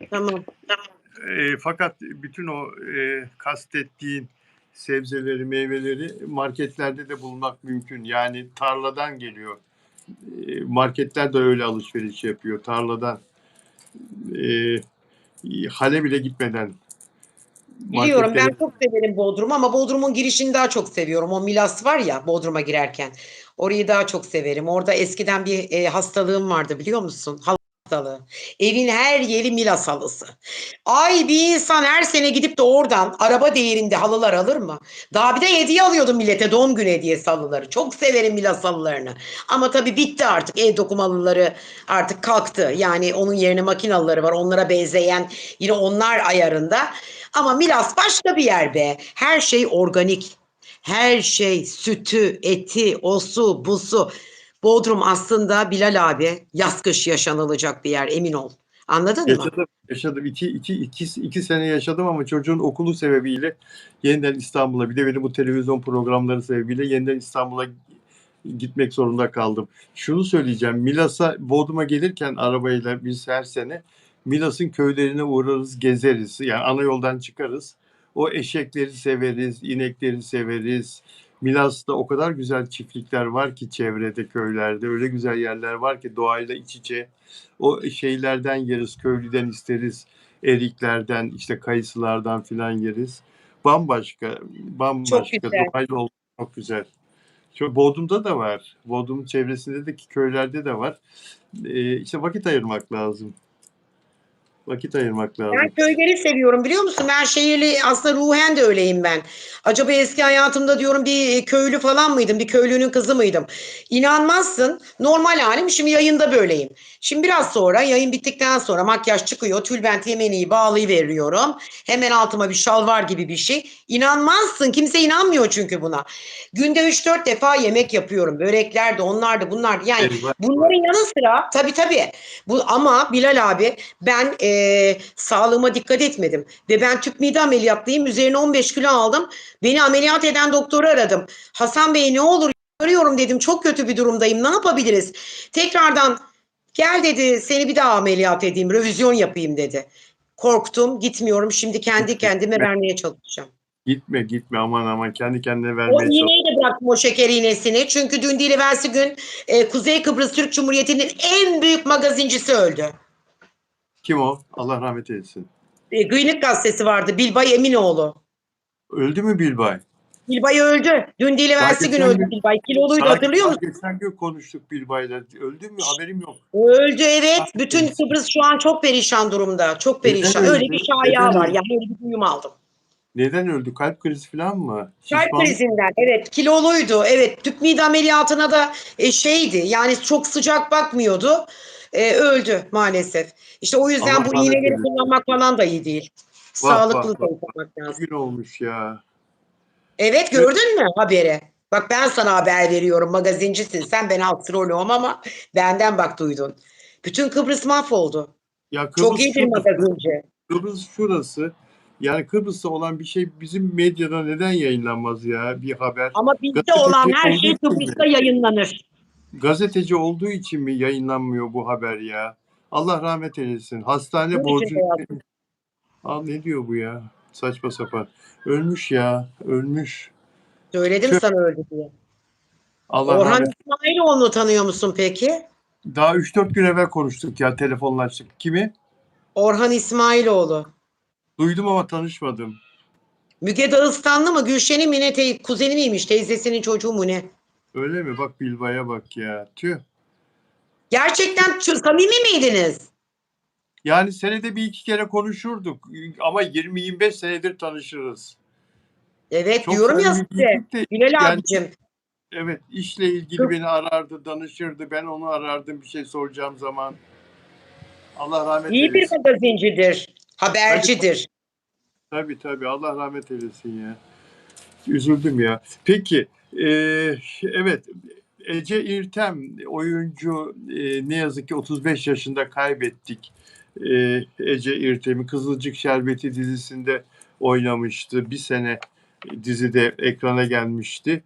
Tamam. Fakat bütün o kastettiğin sebzeleri, meyveleri marketlerde de bulmak mümkün. Yani tarladan geliyor. Marketler de öyle alışveriş yapıyor. Tarladan. Hale bile gitmeden. Biliyorum, ben Marketlere çok severim Bodrum'u ama Bodrum'un girişini daha çok seviyorum. O Milas var ya Bodrum'a girerken. Orayı daha çok severim. Orada eskiden bir hastalığım vardı, biliyor musun? Halı hastalığı. Evin her yeri Milas halısı. Ay, bir insan her sene gidip de oradan araba değerinde halılar alır mı? Daha bir de hediye alıyordum millete, doğum günü hediyesi halıları. Çok severim Milas halılarını. Ama tabii bitti artık, ev dokuma halıları artık kalktı. Yani onun yerine makine halıları var. Onlara benzeyen, yine onlar ayarında. Ama Milas başka bir yer be. Her şey organik. Her şey, sütü, eti, osu, busu. Bodrum aslında Bilal abi yaz kış yaşanılacak bir yer, emin ol. Anladın mı? yaşadım. İki sene yaşadım ama çocuğun okulu sebebiyle yeniden İstanbul'a, bir de benim bu televizyon programları sebebiyle yeniden İstanbul'a gitmek zorunda kaldım. Şunu söyleyeceğim. Milas'a, Bodrum'a gelirken arabayla biz her sene Milas'ın köylerine uğrarız, gezeriz. Yani ana yoldan çıkarız. O eşekleri severiz, inekleri severiz. Milas'ta o kadar güzel çiftlikler var ki çevrede, köylerde. Öyle güzel yerler var ki doğayla iç içe. O şeylerden yeriz, köylüden isteriz. Eriklerden, işte kayısılardan filan yeriz. Bambaşka, Çok bambaşka. güzel. Doğayla olmak çok güzel. Şu Bodrum'da da var. Bodrum'un çevresindeki köylerde de var. İşte vakit ayırmak lazım. Vakit ayırmak Ben lazım. köyleri seviyorum biliyor musun? Ben şehirli aslında ruhen de öyleyim ben. Acaba eski hayatımda diyorum bir köylü falan mıydım? Bir köylünün kızı mıydım? İnanmazsın. Normal halim şimdi yayında böyleyim. Şimdi biraz sonra yayın bittikten sonra makyaj çıkıyor. Tülbent yemeğini bağlayıveriyorum. Hemen altıma bir şalvar gibi bir şey. İnanmazsın. Kimse inanmıyor çünkü buna. Günde 3-4 defa yemek yapıyorum. Börekler de onlar da bunlar da. Yani Eyvah var. bunların yanı sıra tabii. Ama Bilal abi ben sağlığıma dikkat etmedim ve ben tüp mide ameliyatlıyım. Üzerine 15 kilo aldım. Beni ameliyat eden doktoru aradım. Hasan Bey ne olur arıyorum dedim. Çok kötü bir durumdayım. Ne yapabiliriz? Tekrardan gel dedi seni bir daha ameliyat edeyim. Revizyon yapayım dedi. Korktum. Gitmiyorum. Şimdi kendi kendime Gitme, vermeye çalışacağım. gitme, aman aman, kendi kendine O vermeye çalış. iğneyi de bıraktım o şeker iğnesini. Çünkü dün değil evvelsi gün Kuzey Kıbrıs Türk Cumhuriyeti'nin en büyük magazincisi öldü. Kim o? Allah rahmet eylesin. Gıylık gazetesi vardı. Bilbay Eminoğlu. Öldü mü Bilbay? Bilbay öldü. Dün değil Daha evvelsi gün geçen öldü gün Bilbay. Kiloluydu daha, hatırlıyor daha musun? geçen gün konuştuk Bilbay'la. Öldü mü? Haberim yok. Öldü evet. Rahmet Bütün eylesin. Kıbrıs şu an çok perişan durumda. Çok Neden perişan. Öyle öldü? bir şaya Neden var. öldü? Yani öyle bir duyum aldım. Neden öldü? Kalp krizi falan mı? Kalp Şişmanlık. krizinden evet kiloluydu. Evet tüp mide ameliyatına da şeydi yani çok sıcak bakmıyordu. Öldü maalesef. İşte o yüzden Allah bu rahmet iğneleri eylesin. kullanmak falan da iyi değil. Vah vah Sağlıklı vah. kullanmak lazım. Bugün olmuş ya. Evet Tüh. gördün mü haberi? Bak ben sana haber veriyorum magazincisin sen ben astroloğum ama benden bak duydun. Bütün Kıbrıs mahvoldu. Ya Çok Kıbrıs iyidir şurası. magazinci. Kıbrıs şurası. Yani Kıbrıs'ta olan bir şey bizim medyada neden yayınlanmaz ya, bir haber? Ama bizde olan Gazeteci her olduğu şey için mi? Kıbrıs'ta yayınlanır. Gazeteci olduğu için mi yayınlanmıyor bu haber ya? Allah rahmet eylesin. Hastane Bunun için borcu. de yazdım. Aa, ne diyor bu ya? Saçma sapan. Ölmüş ya. Ölmüş. Söyledim Tüh. sana öldü diye. Allah Orhan rahmet. İsmailoğlu'nu tanıyor musun peki? Daha 3-4 gün evvel konuştuk ya, telefonlaştık. Kimi? Orhan İsmailoğlu. Duydum ama tanışmadım. Müge Dağıstanlı mı? Gülşen'in mi ne? Kuzeni miymiş? Teyzesinin çocuğu mu ne? Öyle mi? Bak Bilba'ya bak ya. Tüh. Gerçekten samimi miydiniz? Yani senede bir iki kere konuşurduk ama 20-25 senedir tanışırız. Evet Çok diyorum ya samimi size. değildik de Bilal yani, abicim. evet, işle ilgili beni arardı, danışırdı. Ben onu arardım bir şey soracağım zaman. Allah rahmet İyi bir eylesin. magazincidir. Tabii Habercidir. tabii, Allah rahmet eylesin ya. Üzüldüm ya. Peki, evet, Ece İrtem oyuncu, ne yazık ki 35 yaşında kaybettik. Ece İrtem'i Kızılcık Şerbeti dizisinde oynamıştı. Bir sene dizide ekrana gelmişti.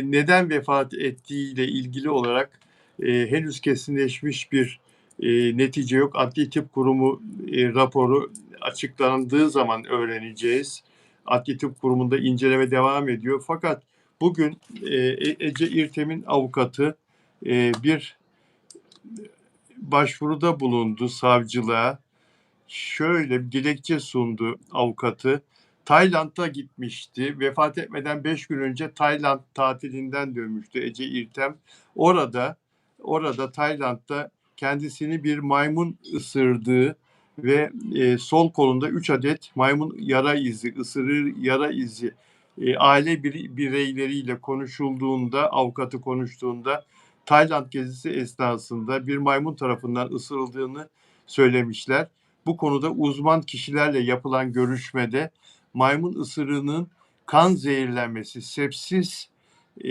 Neden vefat ettiğiyle ilgili olarak henüz kesinleşmiş bir netice yok. Adli Tıp Kurumu raporu açıklandığı zaman öğreneceğiz. Adli Tıp Kurumu'nda inceleme devam ediyor. Fakat bugün Ece İrtem'in avukatı bir başvuruda bulundu savcılığa. Şöyle bir dilekçe sundu avukatı. Tayland'a gitmişti. Vefat etmeden 5 gün önce Tayland tatilinden dönmüştü Ece İrtem. Orada Tayland'da kendisini bir maymun ısırdığı ve sol kolunda 3 adet maymun yara izi, ısırır yara izi aile bireyleriyle konuşulduğunda, avukatı konuştuğunda Tayland gezisi esnasında bir maymun tarafından ısırıldığını söylemişler. Bu konuda uzman kişilerle yapılan görüşmede maymun ısırığının kan zehirlenmesi, sepsis e,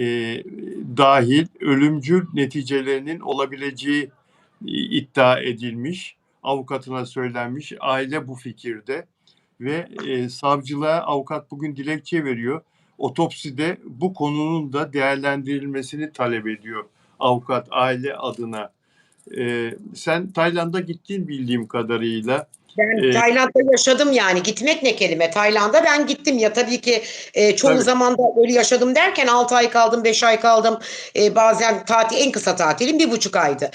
dahil ölümcül neticelerinin olabileceği iddia edilmiş. Avukatına söylenmiş. Aile bu fikirde ve savcılığa avukat bugün dilekçe veriyor. otopside bu konunun da değerlendirilmesini talep ediyor avukat aile adına. Sen Tayland'a gittin bildiğim kadarıyla. Ben E, Tayland'da yaşadım yani. Gitmek ne kelime? Tayland'a ben gittim ya tabii ki çoğu tabii, zaman da öyle yaşadım derken 6 ay kaldım, 5 ay kaldım. Bazen tatil en kısa tatilim 1,5 aydı.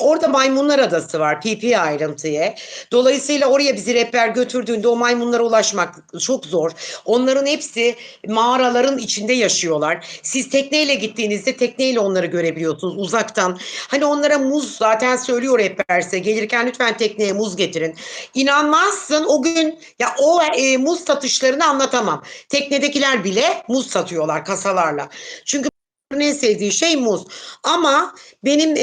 Orada Maymunlar Adası var, Phi Phi Island diye. Dolayısıyla oraya bizi rehber götürdüğünde o maymunlara ulaşmak çok zor. Onların hepsi mağaraların içinde yaşıyorlar. Siz tekneyle gittiğinizde tekneyle onları görebiliyorsunuz uzaktan. Hani onlara muz zaten söylüyor rehber size. Gelirken lütfen tekneye muz getirin. İnanmazsın o gün ya o muz satışlarını anlatamam. Teknedekiler bile muz satıyorlar kasalarla. Çünkü en sevdiği şey muz. Ama benim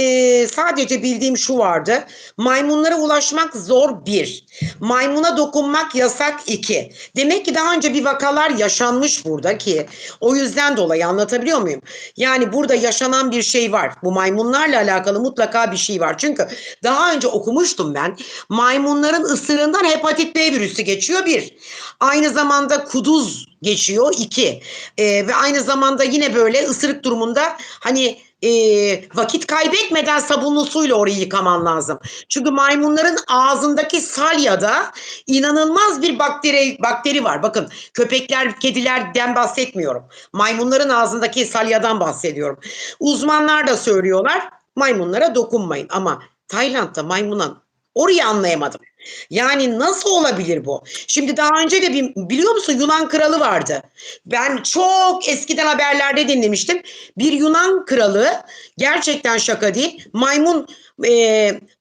sadece bildiğim şu vardı. Maymunlara ulaşmak zor bir. Maymuna dokunmak yasak iki. Demek ki daha önce bir vakalar yaşanmış burada ki o yüzden dolayı anlatabiliyor muyum? Yani burada yaşanan bir şey var. Bu maymunlarla alakalı mutlaka bir şey var. Çünkü daha önce okumuştum ben. Maymunların ısırığından hepatit B virüsü geçiyor bir. Aynı zamanda kuduz geçiyor iki. Ve aynı zamanda yine böyle ısırık durumunda hani vakit kaybetmeden sabunlu suyla orayı yıkaman lazım. Çünkü maymunların ağzındaki salyada inanılmaz bir bakteri var. Bakın köpekler, kedilerden bahsetmiyorum. Maymunların ağzındaki salyadan bahsediyorum. Uzmanlar da söylüyorlar maymunlara dokunmayın ama Tayland'da maymuna orayı anlayamadım. Yani nasıl olabilir bu? Şimdi daha önce de biliyor musun Yunan kralı vardı. Ben çok eskiden haberlerde dinlemiştim. Bir Yunan kralı gerçekten şaka değil.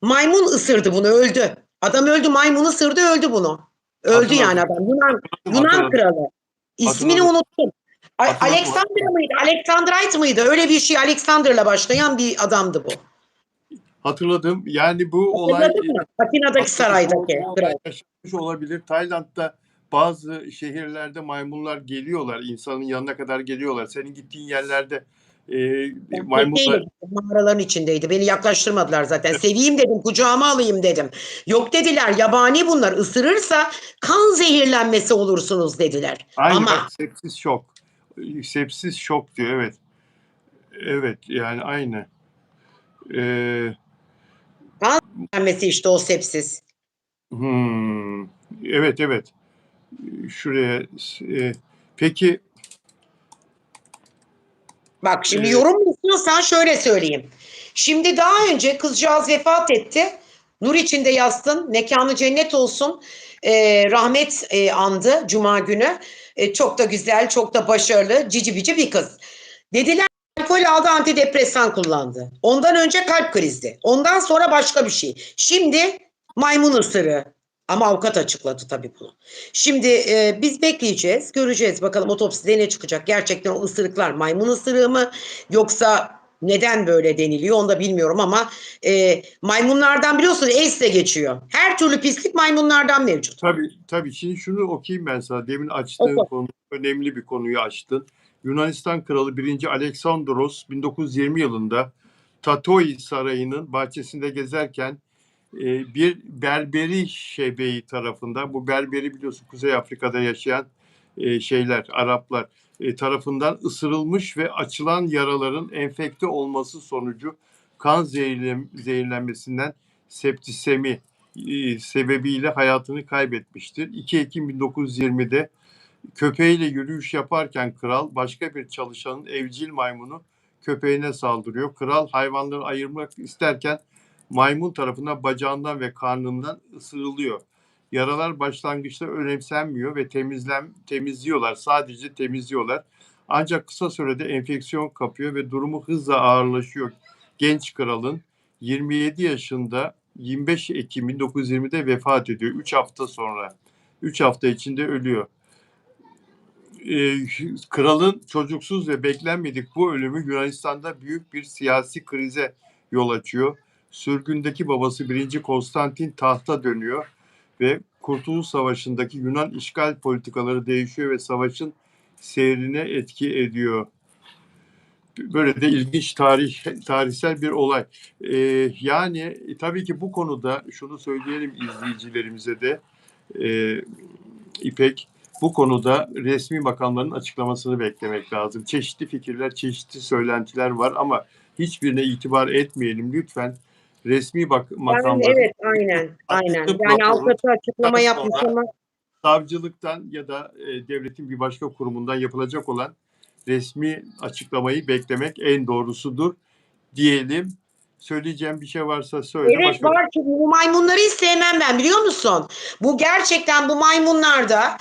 Maymun ısırdı bunu öldü. Adam öldü maymun ısırdı öldü bunu. Öldü yani hatırladım, adam. Yunan hatırladım, kralı. İsmini hatırladım, unuttum. hatırladım. Alexander mıydı? Alexandrite mıydı? Öyle bir şey. Alexander'la başlayan bir adamdı bu. Hatırladım. Yani bu olay Hatırladın mı? Atina'daki saraydaki bu olay kral. yaşanmış olabilir. Tayland'da bazı şehirlerde maymunlar geliyorlar. İnsanın yanına kadar geliyorlar. Senin gittiğin yerlerde Ben tekneyle maymunlar. gittim. Mağaraların içindeydi. Beni yaklaştırmadılar zaten. Seveyim dedim, kucağıma alayım dedim. Yok dediler, yabani bunlar. Isırırsa kan zehirlenmesi olursunuz dediler. Aynı bak, Ama sepsis şok. Sepsis şok diyor. Evet. Evet, yani aynı. Ee, kan zehirlenmesi işte o sepsis. hmm, evet, evet. Şuraya e, peki Bak şimdi e, yorum istiyorsan şöyle söyleyeyim. Şimdi daha önce kızcağız vefat etti. Nur içinde yatsın, mekanı cennet olsun. Rahmet andı Cuma günü. Çok da güzel, çok da başarılı, cici bici bir kız. Dediler alkol aldı, antidepresan kullandı. Ondan önce kalp krizi. Ondan sonra başka bir şey. Şimdi maymun ısırığı. Ama avukat açıkladı tabii bunu. Şimdi biz bekleyeceğiz, göreceğiz. Bakalım otopside ne çıkacak? Gerçekten o ısırıklar maymun ısırığı mı? Yoksa neden böyle deniliyor onu da bilmiyorum ama maymunlardan biliyorsun AIDS de geçiyor. Her türlü pislik maymunlardan mevcut. tabii şimdi şunu okuyayım ben sana. Demin açtığın Oku. konu önemli bir konuyu açtın. Yunanistan Kralı 1. Alexandros 1920 yılında Tatoi Sarayı'nın bahçesinde gezerken bir Berberi şebeği tarafından, bu Berberi biliyorsun Kuzey Afrika'da yaşayan Araplar tarafından ısırılmış ve açılan yaraların enfekte olması sonucu kan zehirlenmesinden septisemi sebebiyle hayatını kaybetmiştir. 2 Ekim 1920'de köpeğiyle yürüyüş yaparken kral başka bir çalışanın evcil maymunu köpeğine saldırıyor. Kral hayvanları ayırmak isterken maymun tarafından bacağından ve karnından ısırılıyor. Yaralar başlangıçta önemsenmiyor ve temizliyorlar. Sadece temizliyorlar. Ancak kısa sürede enfeksiyon kapıyor ve durumu hızla ağırlaşıyor. Genç kralın 27 yaşında 25 Ekim 1920'de vefat ediyor. 3 hafta sonra. 3 hafta içinde ölüyor. Kralın çocuksuz ve beklenmedik bu ölümü Yunanistan'da büyük bir siyasi krize yol açıyor. Sürgündeki babası 1. Konstantin tahta dönüyor ve Kurtuluş Savaşı'ndaki Yunan işgal politikaları değişiyor ve savaşın seyrine etki ediyor. Böyle de ilginç tarihsel bir olay. Yani tabii ki bu konuda şunu söyleyelim izleyicilerimize de İpek. Bu konuda resmi makamların açıklamasını beklemek lazım. Çeşitli fikirler, çeşitli söylentiler var ama hiçbirine itibar etmeyelim lütfen. Resmi Yani makamların evet, aynen, aynen. açıklık Yani raporu avukatı açıklama yapmış sonra ama savcılıktan ya da devletin bir başka kurumundan yapılacak olan resmi açıklamayı beklemek en doğrusudur diyelim. Söyleyeceğim bir şey varsa söyle. evet Başka var ki bu maymunları hiç sevmem ben, biliyor musun? Bu gerçekten bu maymunlarda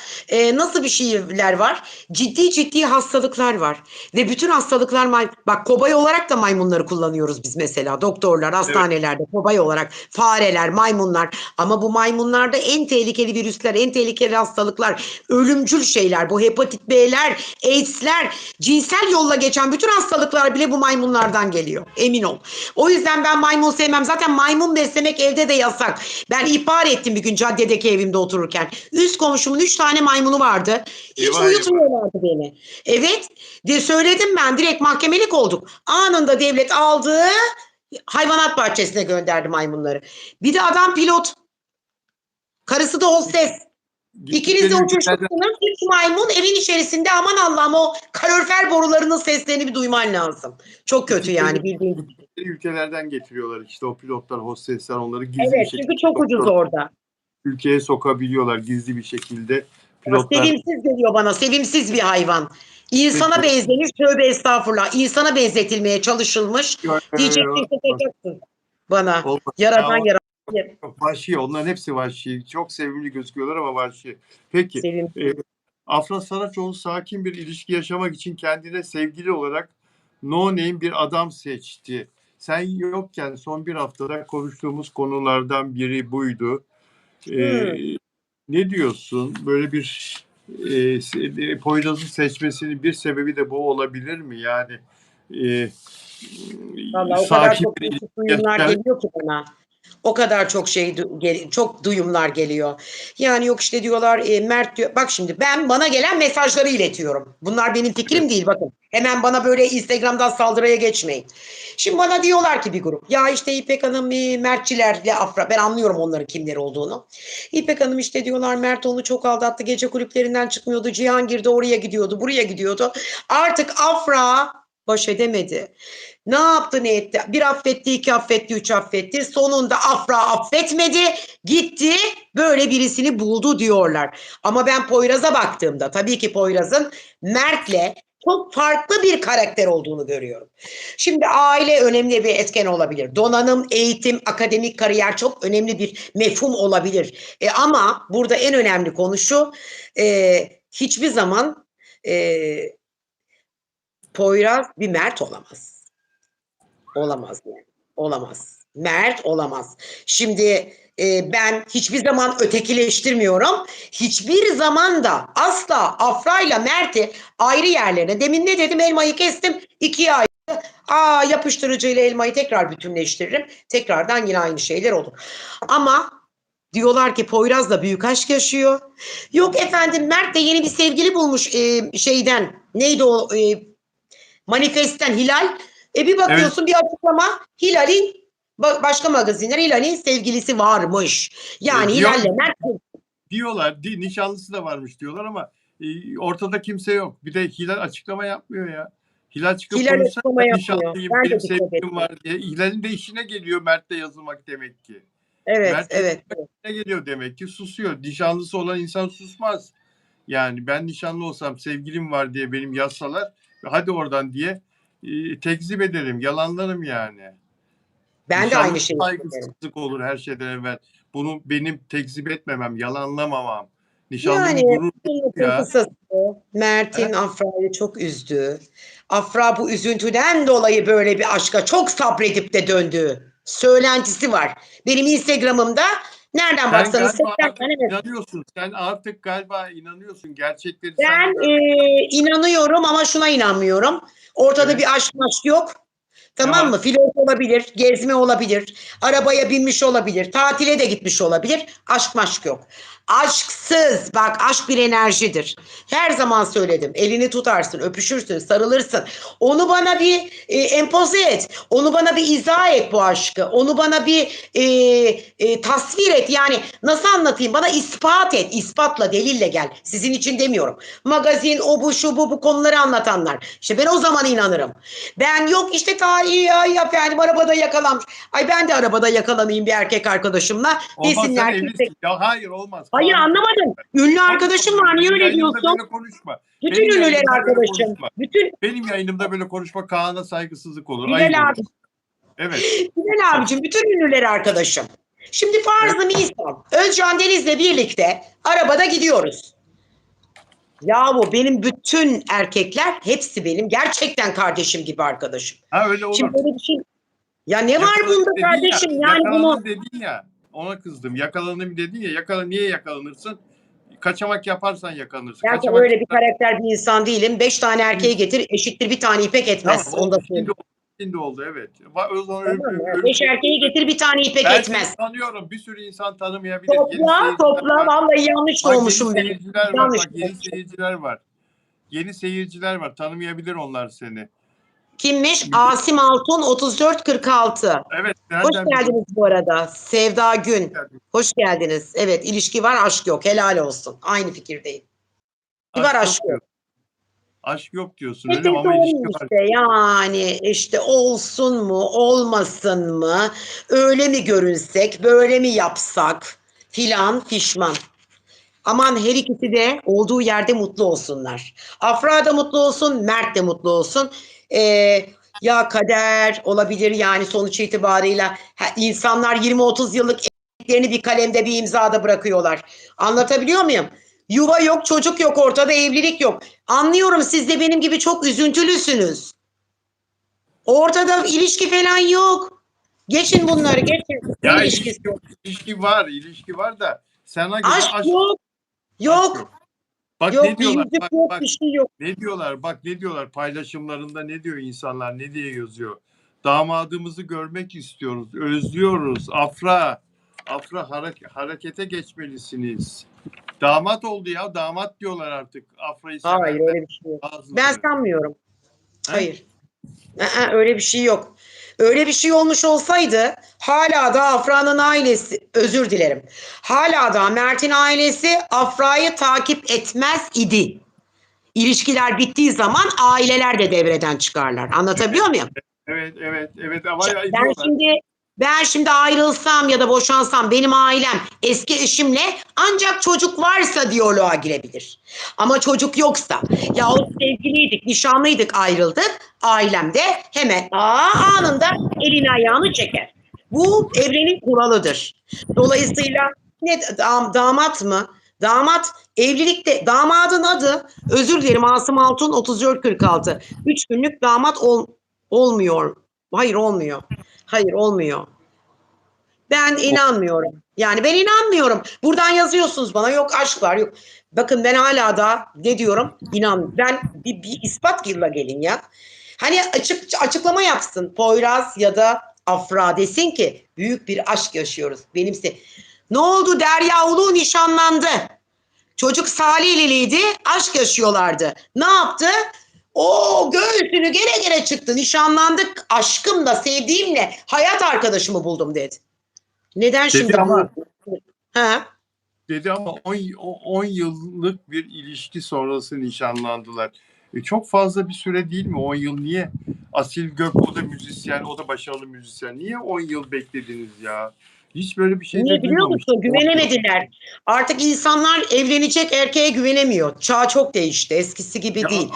nasıl bir şeyler var? Ciddi ciddi hastalıklar var. Ve bütün hastalıklar bak, kobay olarak da maymunları kullanıyoruz biz mesela. Doktorlar, evet, hastanelerde kobay olarak fareler, maymunlar. Ama bu maymunlarda en tehlikeli virüsler, en tehlikeli hastalıklar, ölümcül şeyler. Bu hepatit B'ler, AIDS'ler, cinsel yolla geçen bütün hastalıklar bile bu maymunlardan geliyor. Emin ol. O yüzden ben maymun sevmem. Zaten maymun beslemek evde de yasak. Ben ihbar ettim bir gün caddedeki evimde otururken. Üst komşumun 3 tane maymunu vardı. Hiç eyvah eyvah. uyutmuyorlardı beni. Evet, de söyledim ben, direkt mahkemelik olduk. Anında devlet aldı, hayvanat bahçesine gönderdi maymunları. Bir de adam pilot. Karısı da hostes. İkiniz Gittikleri de ülkelerden uçuşmuşsunuz. 3 maymun evin içerisinde, aman Allah'ım, o kalorifer borularının seslerini bir duyman lazım. Çok kötü gittikleri, yani, bildiğin. gittikleri ülkelerden getiriyorlar işte o pilotlar, hostesler onları gizli bir Evet, şekilde çünkü çok ucuz orada. ülkeye sokabiliyorlar gizli bir şekilde. Ya Pilotlar sevimsiz geliyor bana, sevimsiz bir hayvan. İnsana benzemiş, tövbe estağfurullah. İnsana benzetilmeye çalışılmış. Diyeceksin, şakacaksın bana. olmaz. Yaradan yaradan. Vahşi. Onların hepsi vahşi. Çok sevimli gözüküyorlar ama vahşi. Peki. Sevimsiz. Afra Saraçoğlu sakin bir ilişki yaşamak için kendine sevgili olarak no name bir adam seçti. Sen yokken son bir haftada konuştuğumuz konulardan biri buydu. Ne diyorsun? Böyle bir Poyraz'ı seçmesinin bir sebebi de bu olabilir mi? Yani e, Vallahi o kadar sakin çok bir ilişki değişik duyumlar yaşayan geliyor ki bana. O kadar çok çok duyumlar geliyor. Yani yok işte diyorlar, Mert diyor. Bak şimdi ben bana gelen mesajları iletiyorum. Bunlar benim fikrim değil, bakın. Hemen bana böyle Instagram'dan saldırıya geçmeyin. Şimdi bana diyorlar ki bir grup. Ya işte İpek Hanım, Mertçilerle Afra. Ben anlıyorum onların kimleri olduğunu. İpek Hanım işte diyorlar, Mert onu çok aldattı. Gece kulüplerinden çıkmıyordu. Cihangir'de oraya gidiyordu, buraya gidiyordu. Artık Afra baş edemedi. Ne yaptı, ne etti? Bir affetti, iki affetti, üç affetti. Sonunda Afra affetmedi. Gitti böyle birisini buldu diyorlar. Ama ben Poyraz'a baktığımda tabii ki Poyraz'ın Mert'le çok farklı bir karakter olduğunu görüyorum. Şimdi aile önemli bir etken olabilir. Donanım, eğitim, akademik kariyer çok önemli bir mefhum olabilir. Ama burada en önemli konu şu. Hiçbir zaman Poyraz bir Mert olamaz. Olamaz yani. Olamaz. Mert olamaz. Şimdi ben hiçbir zaman ötekileştirmiyorum. Hiçbir zaman da asla Afra'yla Mert'i ayrı yerlerine. Demin ne dedim? Elmayı kestim, ikiye ayrı. Yapıştırıcıyla elmayı tekrar bütünleştiririm. Tekrardan yine aynı şeyler olur. Ama diyorlar ki Poyraz da büyük aşk yaşıyor. Yok efendim, Mert de yeni bir sevgili bulmuş şeyden. Neydi o? Manifest'ten Hilal. Bir evet, bakıyorsun bir açıklama, Hilal'in başka magazinler, Hilal'in sevgilisi varmış. Yani diyor, Hilal'le Mert. diyorlar nişanlısı da varmış diyorlar ama ortada kimse yok. Bir de Hilal açıklama yapmıyor ya. Hilal çıkıp Hilal konuşsa açıklama yapmıyor. nişanlıyım, Ben benim de dikkat sevgilim ettim. var diye. Hilal'in de işine geliyor Mert'le yazılmak demek ki. Evet, Mert'le evet. işine geliyor demek ki, susuyor. Nişanlısı olan insan susmaz. Yani ben nişanlı olsam sevgilim var diye benim yazsalar hadi oradan diye tekzip ederim, yalanlarım yani. Ben de aynı Nişanlısı şeyi söylerim. saygısızlık olur her şeyden evvel. Bunu benim tekzip etmemem, yalanlamamam. Yani Nişanlımın gurur lafın ya. kısası, He? Mert'in Afra'yı çok üzdü. Afra bu üzüntüden dolayı böyle bir aşka çok sabredip de döndü. Söylentisi var. Benim Instagram'ımda nereden Sen baksanız galiba 80 artık tane mesaj. inanıyorsun. Sen artık galiba inanıyorsun. Gerçekleri sen de Ben görmek. inanıyorum ama şuna inanmıyorum. Ortada Evet. bir aşk maşk yok. Tamam var? mı? Flört olabilir, gezme olabilir, arabaya binmiş olabilir, tatile de gitmiş olabilir. Aşk maşk yok. Aşksız, bak aşk bir enerjidir. Her zaman söyledim. Elini tutarsın, öpüşürsün, sarılırsın. Onu bana bir empoze et. Onu bana bir izah et bu aşkı. Onu bana bir tasvir et. Yani nasıl anlatayım? Bana ispat et. İspatla, delille gel. Sizin için demiyorum. Magazin, o bu şu bu konuları anlatanlar. İşte ben o zaman inanırım. Ben yok işte tarihi ya efendim arabada yakalanmış. Ay ben de arabada yakalanayım bir erkek arkadaşımla. Olmaz, sen Desinler ki evlisin. Ya hayır, olmaz. hayır Kaan, anlamadım. Ünlü arkadaşım var niye benim öyle yayınımda diyorsun? böyle konuşma. Bütün Benim ünlüler yayınımda böyle arkadaşım. konuşma. Bütün Benim yayınımda böyle konuşma Kaan'a saygısızlık olur. Ayıp Bilal olur. abi. Evet. Bilal abicim bütün ünlüler arkadaşım. Şimdi farzı misal. Özcan Deniz'le birlikte arabada gidiyoruz. Yahu benim bütün erkekler hepsi benim gerçekten kardeşim gibi arkadaşım. Ha, öyle olur. Şimdi böyle bir şey. Ya ne var Yakalandım bunda dedin kardeşim? ya, Yani bunu yakalandım dedin ya. Ona kızdım. Yakalandım dedin ya. Niye yakalanırsın? Kaçamak yaparsan yakalanırsın. ben Kaçamak öyle bir karakter bir insan değilim. 5 tane erkeği getir eşittir bir tane ipek etmez. Tamam, Onu da oldu. söyleyeyim. Şimdi oldu, evet. O zaman Tamam mı? 5 erkeği getir bir tane ipek ben etmez. seni tanıyorum. Bir sürü insan tanımayabilir. Topla Var. vallahi yanlış Bak, doğmuşum ben. yeni seyirciler var. Yanlış Bak, yeni seyirciler var. Yeni seyirciler var. Tanımayabilir onlar seni. Kimmiş? Asim Altun 3446. Evet. Hoş Nereden geldiniz bu arada. Sevda Gün. biliyorsun? Hoş geldiniz. Evet ilişki var aşk yok. Helal olsun. Aynı fikirdeyim. Var aşk yok. Aşk yok diyorsun. Öyle Nefes ama ilişki var. işte yani işte olsun mu olmasın mı öyle mi görünsek böyle mi yapsak filan fişman. Aman her ikisi de olduğu yerde mutlu olsunlar. Afra da mutlu olsun, Mert de mutlu olsun. Ya kader olabilir yani sonuç itibarıyla insanlar 20-30 yıllık evliliklerini bir kalemde bir imzada bırakıyorlar. Anlatabiliyor muyum? Yuva yok, çocuk yok, ortada evlilik yok. Anlıyorum siz de benim gibi çok üzüntülüsünüz. Ortada ilişki falan yok. Geçin bunları, geçin. Ya Ne ilişkisi yok? ilişki var da sana göre Aşk aşk yok. Yok. Bak Yok, ne diyorlar? yüzük yok, bir şey yok. Ne diyorlar? Bak ne diyorlar paylaşımlarında, ne diyor insanlar, ne diye yazıyor? Damadımızı görmek istiyoruz, özlüyoruz. Afra harekete geçmelisiniz. Damat oldu ya, damat diyorlar artık. Afra'yı sevenler. Hayır öyle bir şey yok. Bazıları. Ben sanmıyorum. Hayır. Öyle bir şey yok. Öyle bir şey olmuş olsaydı hala da Afra'nın ailesi, özür dilerim. Hala da Mert'in ailesi Afra'yı takip etmez idi. İlişkiler bittiği zaman aileler de devreden çıkarlar. Anlatabiliyor muyum? Evet ama Ben şimdi ayrılsam ya da boşansam benim ailem eski eşimle ancak çocuk varsa diyaloğa girebilir. Ama çocuk yoksa ya o sevgiliydik, nişanlıydık, ayrıldık. Ailem de hemen anında elini ayağını çeker. Bu evrenin kuralıdır. Dolayısıyla damat mı? Damat evlilikte damadın adı özür dilerim Asım Altun 3446. 3 günlük damat olmuyor. Hayır olmuyor. Hayır olmuyor. Ben inanmıyorum. Yani ben inanmıyorum. Buradan yazıyorsunuz bana yok aşk var yok. Bakın ben hala da ne diyorum? İnan. Ben bir ispatla gelin ya. Hani açıklama yapsın Poyraz ya da Afra desin ki büyük bir aşk yaşıyoruz. Benimse. Ne oldu Derya Ulu nişanlandı. Çocuk Salihli'ydi aşk yaşıyorlardı. Ne yaptı? O göğsünü gere çıktı. Nişanlandık aşkımla sevdiğimle hayat arkadaşımı buldum dedi. Neden dedi şimdi ama, Ha? Dedi ama 10 yıllık bir ilişki sonrası nişanlandılar. Çok fazla bir süre değil mi 10 yıl? Niye? Asil Gök o da müzisyen, o da başarılı müzisyen. Niye 10 yıl beklediniz ya? Hiç böyle bir şey Niye de biliyor duymamıştım. musun? Güvenemediler. Artık insanlar evlenecek erkeğe güvenemiyor. Çağ çok değişti. Eskisi gibi Ya, değil.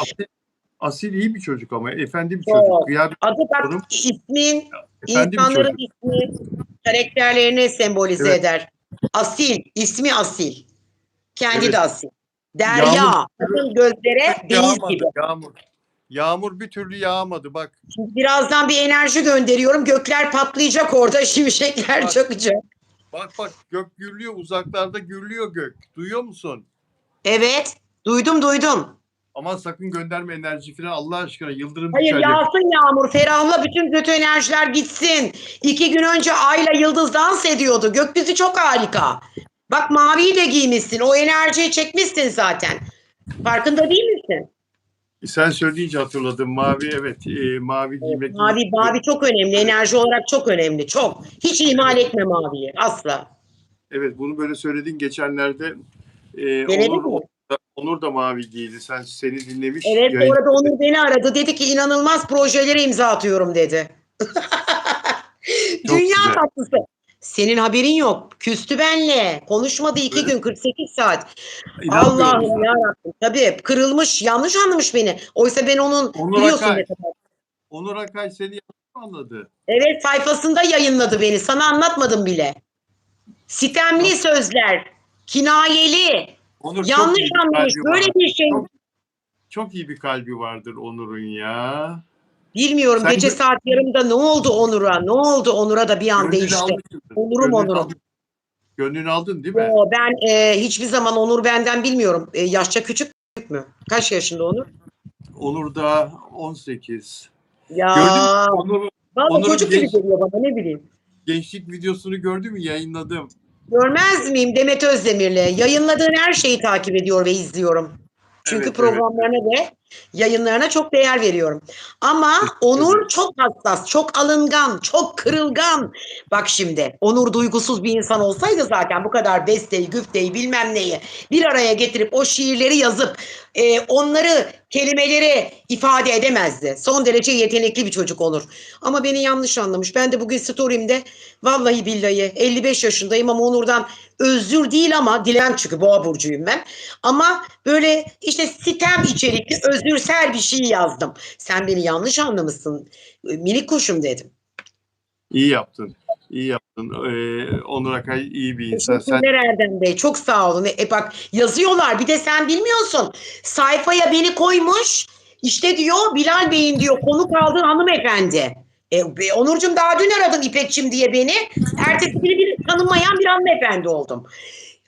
Asil iyi bir çocuk ama efendi bir Çok. çocuk. Kıyafet Adı bak ismin, efendi bir insanların çocuk. ismi karakterlerini sembolize Evet. eder. Asil, ismi asil. Kendi Evet. de asil. Derya, bakın gözlere deniz gibi. Yağmur bir türlü yağmadı bak. Şimdi birazdan bir enerji gönderiyorum. Gökler patlayacak orada, şimşekler çakacak. Bak gök gürlüyor, uzaklarda gürlüyor gök. Duyuyor musun? Evet, duydum. Aman sakın gönderme enerji falan Allah aşkına. Yıldırım Hayır, düşer yakın. yağsın yağmur, ferahla, bütün kötü enerjiler gitsin. 2 gün önce Ay'la Yıldız dans ediyordu. Gökyüzü çok harika. Bak, maviyi de giymişsin. O enerjiyi çekmişsin zaten. Farkında değil misin? Sen söyleyince hatırladım. Mavi, evet. Mavi Evet, giymek iyi. mavi çok önemli. Enerji olarak çok önemli. Çok. Hiç ihmal Evet. etme maviyi. Asla. Evet, bunu böyle söyledin geçenlerde. Denedin mi? Onur da mavi giydi. Seni dinlemiş. Evet, Yayın. sonra da Onur beni aradı. Dedi ki inanılmaz projelere imza atıyorum dedi. Çok Dünya güzel. tatlısı. Senin haberin yok. Küstü benle. Konuşmadı 2 gün, 48 saat. İnanmıyorum Allah'ım sana. yarabbim. Tabii kırılmış, yanlış anlamış beni. Oysa ben onun, Onur biliyorsun Akay. ne kadar. Onur Akay seni yanlış mı anladı? Evet, sayfasında yayınladı beni. Sana anlatmadım bile. Sitemli Nasıl? sözler. Kinayeli. Onur çok Yanlış iyi bir anlamış. kalbi Böyle var. bir şey. Çok, çok iyi bir kalbi vardır Onur'un ya. Bilmiyorum, Sen gece saat yarımda ne oldu Onur'a? Ne oldu Onur'a da bir an gönlünü değişti. almışsındır. Onurum Onurum. Gönlünü aldın değil mi? Yo, ben hiçbir zaman Onur benden bilmiyorum. Yaşça küçük mü? Kaç yaşında Onur? Onur da 18. Ya Gördün mü? valla Onur'un çocuk gibi geliyor bana, ne bileyim. gençlik videosunu gördün mü? Yayınladım. Görmez miyim, Demet Özdemir'le? Yayınladığın her şeyi takip ediyor ve izliyorum. Çünkü Evet, evet. programlarına ve yayınlarına çok değer veriyorum. Ama Teşekkür ederim. Onur çok hassas, çok alıngan, çok kırılgan. Bak şimdi, Onur duygusuz bir insan olsaydı zaten bu kadar besteyi, güfteyi, bilmem neyi bir araya getirip o şiirleri yazıp onları, kelimeleri ifade edemezdi. Son derece yetenekli bir çocuk Onur. Ama beni yanlış anlamış. Ben de bugün story'imde vallahi billahi 55 yaşındayım ama Onur'dan özür değil, ama dilen, çünkü boğa burcuyum ben. Ama böyle işte sitem içerikli özürsel bir şey yazdım. Sen beni yanlış anlamışsın. Minik kuşum dedim. İyi yaptın. İyi yaptın. Onur Akay iyi bir insan. Sen Teşekkürler Erdem Bey. Çok sağ olun. Bak, yazıyorlar. Bir de sen bilmiyorsun. Sayfaya beni koymuş. İşte diyor, Bilal Bey'in diyor konuk aldığı hanımefendi. Onurcuğum, daha dün aradın İpekçim diye beni. Ertesi günü bir tanınmayan bir hanımefendi oldum.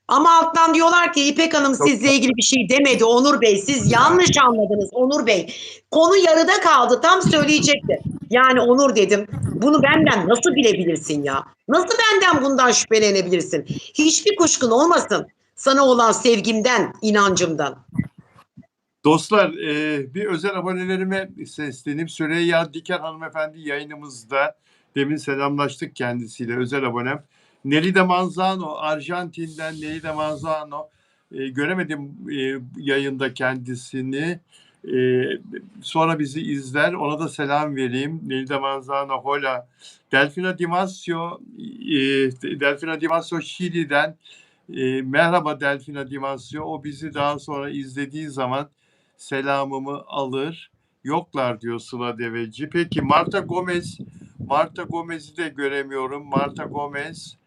Ama alttan diyorlar ki İpek Hanım çok sizle ilgili bir şey demedi Onur Bey. Siz ya, yanlış anladınız Onur Bey. Konu yarıda kaldı. Tam söyleyecekti. Yani Onur dedim. Bunu benden nasıl bilebilirsin ya? Nasıl benden bundan şüphelenebilirsin? Hiçbir kuşkun olmasın. Sana olan sevgimden, inancımdan. dostlar, bir özel abonelerime sesleneyim. Süreyya Diker hanımefendi yayınımızda. Demin selamlaştık kendisiyle, özel abonem. Nelida Manzano, Arjantin'den Nelida Manzano. Göremedim yayında kendisini. E, Sonra bizi izler. Ona da selam vereyim. Nelida Manzano, hola. Delfina Dimasio Şili'den. Merhaba Delfina Dimasio. O bizi daha sonra izlediği zaman selamımı alır. Yoklar diyor Sıla Deveci. Peki Marta Gomez'i de göremiyorum. Marta Gomez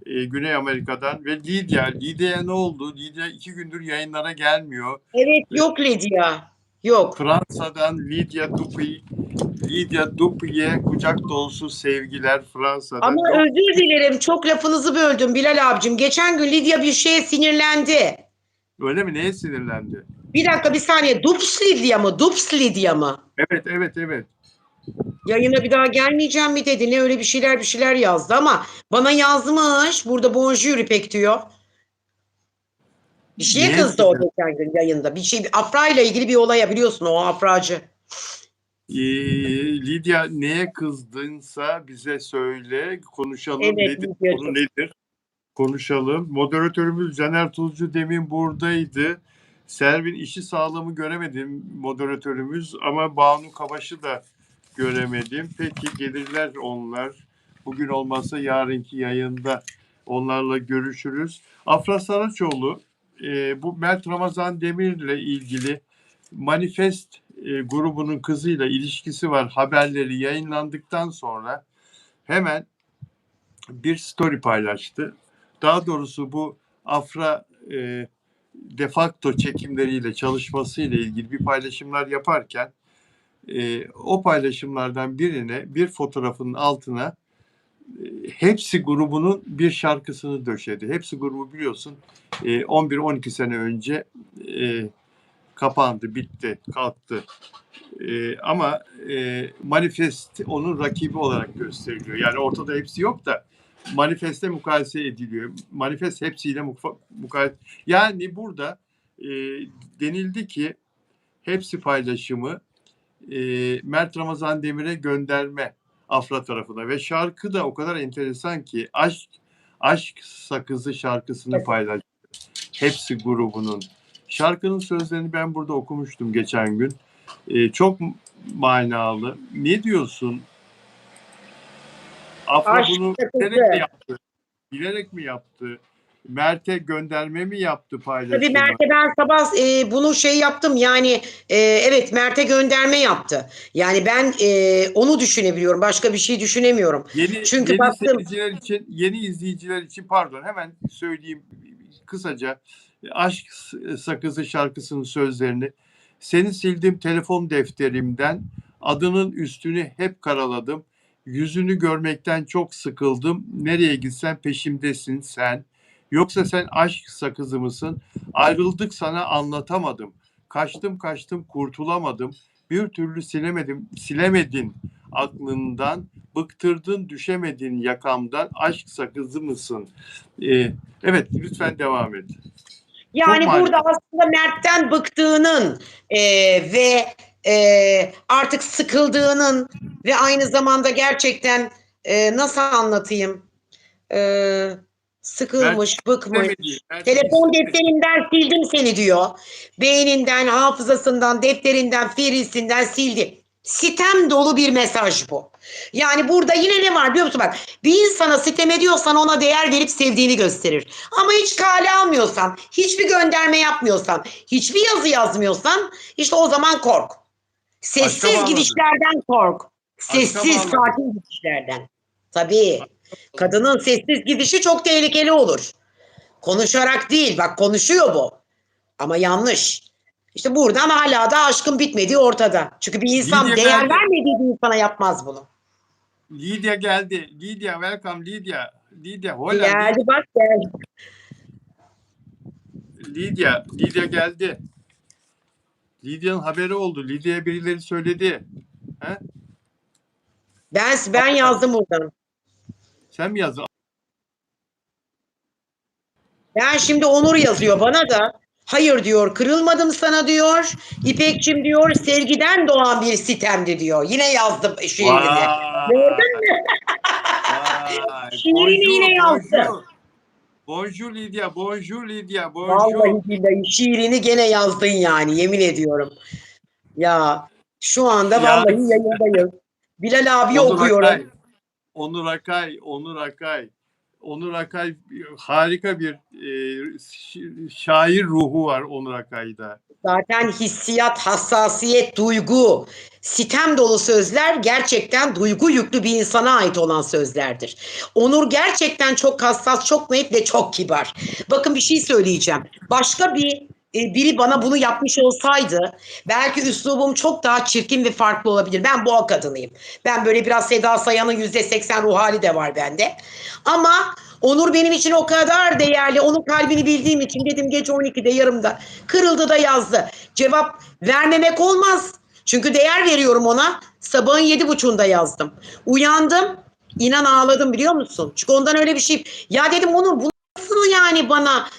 Güney Amerika'dan ve Lidya'ya ne oldu? Lidya 2 gündür yayınlara gelmiyor. Evet, yok Lidya. Yok. Fransa'dan Lydia Dupuy'e kucak dolusu sevgiler Ama Fransa'dan. Yok, özür dilerim, çok lafınızı böldüm Bilal abicim. Geçen gün Lidya bir şeye sinirlendi. öyle mi? Neye sinirlendi? Bir dakika, bir saniye. Dups Lidya mı? Dups Lidya mı? Evet, evet, evet. Yayına bir daha gelmeyeceğim mi dedi. Ne, öyle bir şeyler yazdı ama bana yazmış. Burada bonjour İpek diyor. Bir şeye Niye kızdı o sinirlendi? geçen gün yayında. Bir şey, Afra ile ilgili bir olaya, biliyorsun, o Afracı. Lidya neye kızdınsa bize söyle, konuşalım. Evet Nedir, konu Lidyacığım. nedir? Konuşalım. Moderatörümüz Caner Tuzcu demin buradaydı. Servin işi sağlığımı göremedim moderatörümüz ama Banu Kabaş'ı da göremedim. Peki gelirler onlar. Bugün olmazsa yarınki yayında onlarla görüşürüz. Afra Saraçoğlu bu Mert Ramazan Demir'le ilgili Manifest grubunun kızıyla ilişkisi var haberleri yayınlandıktan sonra hemen bir story paylaştı. Daha doğrusu bu Afra de facto çekimleriyle çalışmasıyla ilgili bir paylaşımlar yaparken o paylaşımlardan birine bir fotoğrafının altına Hepsi grubunun bir şarkısını döşedi. Hepsi grubu biliyorsun 11-12 sene önce kapandı, bitti, kalktı. Ama Manifest onun rakibi olarak gösteriliyor. Yani ortada hepsi yok da Manifest'e mukayese ediliyor. Manifest hepsiyle mukayese. Yani burada denildi ki hepsi paylaşımı Mert Ramazan Demir'e gönderme Afra tarafına ve şarkı da o kadar enteresan ki Aşk Sakızı şarkısını paylaştı. Hepsi grubunun. Şarkının sözlerini ben burada okumuştum geçen gün. Çok manalı. Ne diyorsun? Afra Aşk bunu Sakızı. bilerek mi yaptı? Bilerek mi yaptı? Mert'e gönderme mi yaptı paylaşımı? Tabii Mert'e ben sabah bunu şey yaptım yani evet Mert'e gönderme yaptı. Yani ben onu düşünebiliyorum. Başka bir şey düşünemiyorum. Çünkü Yeni baktım seyirciler için, yeni izleyiciler için pardon hemen söyleyeyim kısaca. Aşk Sakızı şarkısının sözlerini. Seni sildim telefon defterimden, adının üstünü hep karaladım. Yüzünü görmekten çok sıkıldım. Nereye gitsen peşimdesin sen. Yoksa sen aşk sakızı mısın? Ayrıldık sana anlatamadım. Kaçtım kaçtım kurtulamadım. Bir türlü silemedin aklından. Bıktırdın düşemedin yakamdan. Aşk sakızı mısın? Evet lütfen devam et. yani burada aslında Mert'ten bıktığının ve artık sıkıldığının ve aynı zamanda gerçekten nasıl anlatayım? Sıkılmış, bıkmış. Telefon defterinden sildim seni diyor. Beyninden, hafızasından, defterinden, firisinden sildi. Sitem dolu bir mesaj bu. Yani burada yine ne var biliyor musun? Bak bir insana sitem ediyorsan ona değer verip sevdiğini gösterir. Ama hiç kale almıyorsan, hiçbir gönderme yapmıyorsan, hiçbir yazı yazmıyorsan işte o zaman kork. Sessiz gidişlerden kork. Sessiz, sakin gidişlerden. Tabii. Kadının sessiz gidişi çok tehlikeli olur. Konuşarak değil, bak konuşuyor bu. Ama yanlış. İşte buradan hala da aşkın bitmediği ortada. Çünkü bir insan Lidya değer geldi. vermediği bir insana yapmaz bunu. Lidya geldi. Lidya, welcome Lidya. Lidya, hola. Geldi bak geldi. Lidya geldi. Lidya'nın haberi oldu. Lidya'ya birileri söyledi. He? Ben yazdım buradan. Sen mi yazdın? Ben şimdi Onur yazıyor bana da. Hayır diyor, kırılmadım sana diyor. İpekçim diyor, sevgiden doğan bir sitemdi diyor. Yine yazdım şiirini. Gördün mü? Şiirini yine yazdı. Bonjour Lidya, bonjour Lidya, bonjour. Vallahi billahi şiirini gene yazdın yani, yemin ediyorum. Ya şu anda vallahi yayındayız. Bilal abiye okuyorum. Onur Akay harika bir şair ruhu var Onur Akay'da. Zaten hissiyat, hassasiyet, duygu, sitem dolu sözler gerçekten duygu yüklü bir insana ait olan sözlerdir. Onur gerçekten çok hassas, çok naif ve çok kibar. Bakın bir şey söyleyeceğim. Başka biri bana bunu yapmış olsaydı belki üslubum çok daha çirkin ve farklı olabilir. Ben boğa kadınıyım. Ben böyle biraz Seda Sayan'ın %80 ruh hali de var bende. Ama Onur benim için o kadar değerli. Onun kalbini bildiğim için dedim gece 12'de yarımda kırıldı da yazdı. Cevap vermemek olmaz. Çünkü değer veriyorum ona. Sabahın 7.30'unda yazdım. Uyandım. İnan ağladım biliyor musun? Çünkü ondan öyle bir şey. Ya dedim Onur bu nasıl yani bana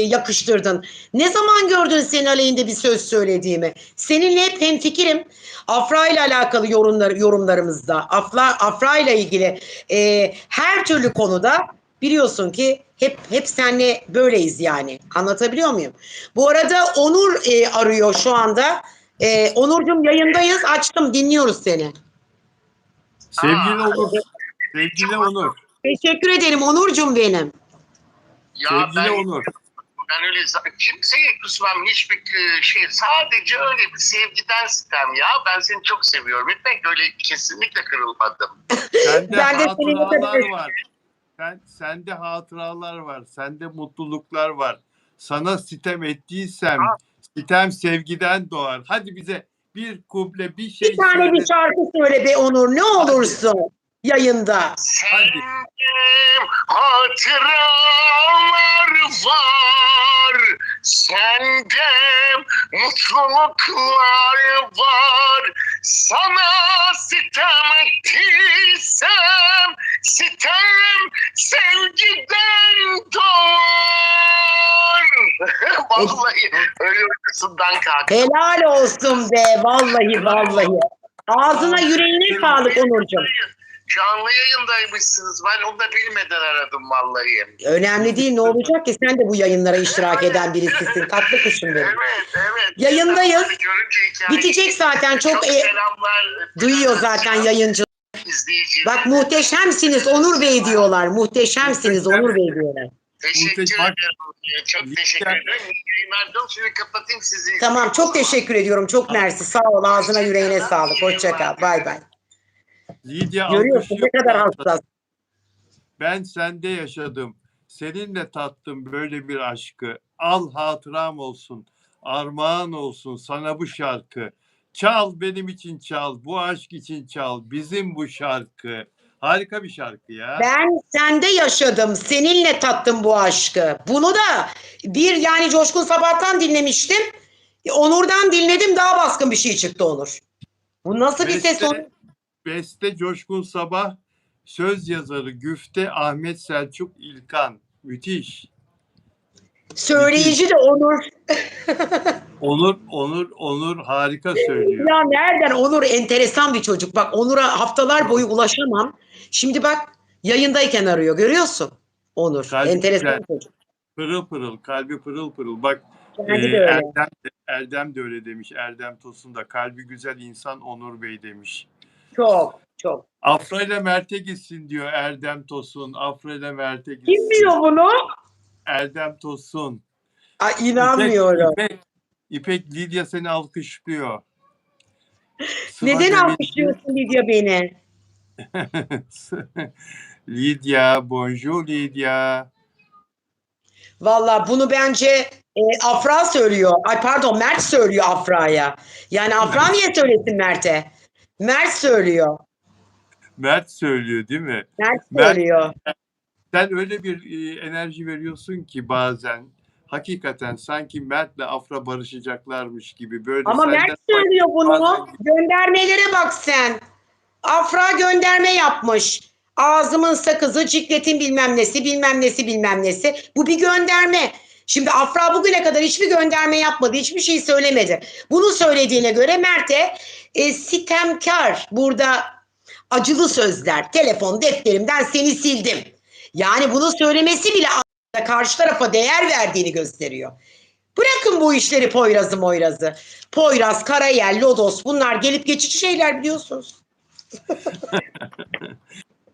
yakıştırdın? Ne zaman gördün senin aleyhinde bir söz söylediğimi? Seninle hep hemfikirim. Afra ile alakalı yorumlarımızda. Afra ile ilgili her türlü konuda biliyorsun ki hep seninle böyleyiz yani. Anlatabiliyor muyum? Bu arada Onur arıyor şu anda. Onurcuğum yayındayız. Açtım dinliyoruz seni. Sevgili Onur. Teşekkür ederim Onurcuğum benim. Ya Sevgili Onur. Ben öyle kimseye kusmam hiçbir şey. Sadece öyle bir sevgiden sitem ya. Ben seni çok seviyorum. İpek öyle kesinlikle kırılmadım. Sende Ben de hatıralar var. Sende hatıralar var. Sende mutluluklar var. Sana sitem ettiysem sitem sevgiden doğar. Hadi bize bir kuple bir şey Bir tane söyle. bir şarkı söyle be Onur ne olursun yayında. Sevdim hatıralar var. Sende mutluluklar var. Sana sitem ettiysem sitem sevgiden doğar. Vallahi öyle uykusundan kalktım. Helal olsun be. Vallahi vallahi. Ağzına yüreğine sağlık Onurcuğum. Canlı yayındaymışsınız. Ben onu da bilmeden aradım vallahi. Önemli değil, ne olacak ki, sen de bu yayınlara iştirak eden birisisin. Tatlı kuşum benim. Evet. Yayındayız. Görünce hikayeyi- Bitecek zaten, çok selamlar. duyuyor zaten yayıncı. İzleyici. Bak muhteşemsiniz Onur Bey diyorlar. Muhteşemsiniz Onur Bey diyorlar. Teşekkür Muhteşem. ederim. Çok teşekkür ederim. İyi yayınlar diliyorum. Şimdi kapatayım sizi. Tamam, çok teşekkür ediyorum. Çok mersi. Sağ ol. Ağzına yüreğine sağlık. Hoşça kal. Bay bay. Lidya Görüyorsun ne kadar hassas. Ben sende yaşadım. Seninle tattım böyle bir aşkı. Al hatıram olsun. Armağan olsun sana bu şarkı. Çal benim için çal. Bu aşk için çal. Bizim bu şarkı. Harika bir şarkı ya. Ben sende yaşadım. Seninle tattım bu aşkı. Bunu da bir yani Coşkun Sabah'tan dinlemiştim. Onur'dan dinledim. Daha baskın bir şey çıktı Onur. Bu nasıl bir ses Onur? Beste Coşkun Sabah. Söz yazarı Güfte Ahmet Selçuk İlkan. Müthiş. Söyleyici de Onur. Onur harika söylüyor. Ya nereden? Onur enteresan bir çocuk. Bak Onur'a haftalar boyu ulaşamam. Şimdi bak yayındayken arıyor. Görüyorsun? Onur. Kalbi enteresan güzel. bir çocuk. Pırıl pırıl, kalbi pırıl pırıl. Bak Kendi de öyle. Erdem de öyle demiş. Erdem Tosun da kalbi güzel insan Onur Bey demiş. Çok çok. Afra ile Mert'e gitsin diyor Erdem Tosun. Afra ile Mert'e gitsin. Kim diyor bunu? Erdem Tosun. Ay, inanmıyorum. İpek Lidya seni alkışlıyor. Neden alkışlıyorsun Lidya beni? Lidya, bonjour Lidya. Valla bunu bence Afra söylüyor. Ay pardon, Mert söylüyor Afra'ya. Yani Afra niye söylesin Mert'e? Mert söylüyor. Mert söylüyor değil mi? Mert söylüyor. Sen öyle bir enerji veriyorsun ki bazen hakikaten sanki Mert'le Afra barışacaklarmış gibi böyle. Ama Mert söylüyor bunu. Göndermelere bak sen. Afra gönderme yapmış. Ağzımın sakızı, cikletin bilmem nesi, bilmem nesi, bilmem nesi. Bu bir gönderme. Şimdi Afra bugüne kadar hiçbir gönderme yapmadı. Hiçbir şey söylemedi. Bunu söylediğine göre Mert'e sitemkar, burada acılı sözler. Telefon defterimden seni sildim. Yani bunu söylemesi bile karşı tarafa değer verdiğini gösteriyor. Bırakın bu işleri Poyraz'ı. Poyraz, Karayel, Lodos bunlar gelip geçici şeyler biliyorsunuz.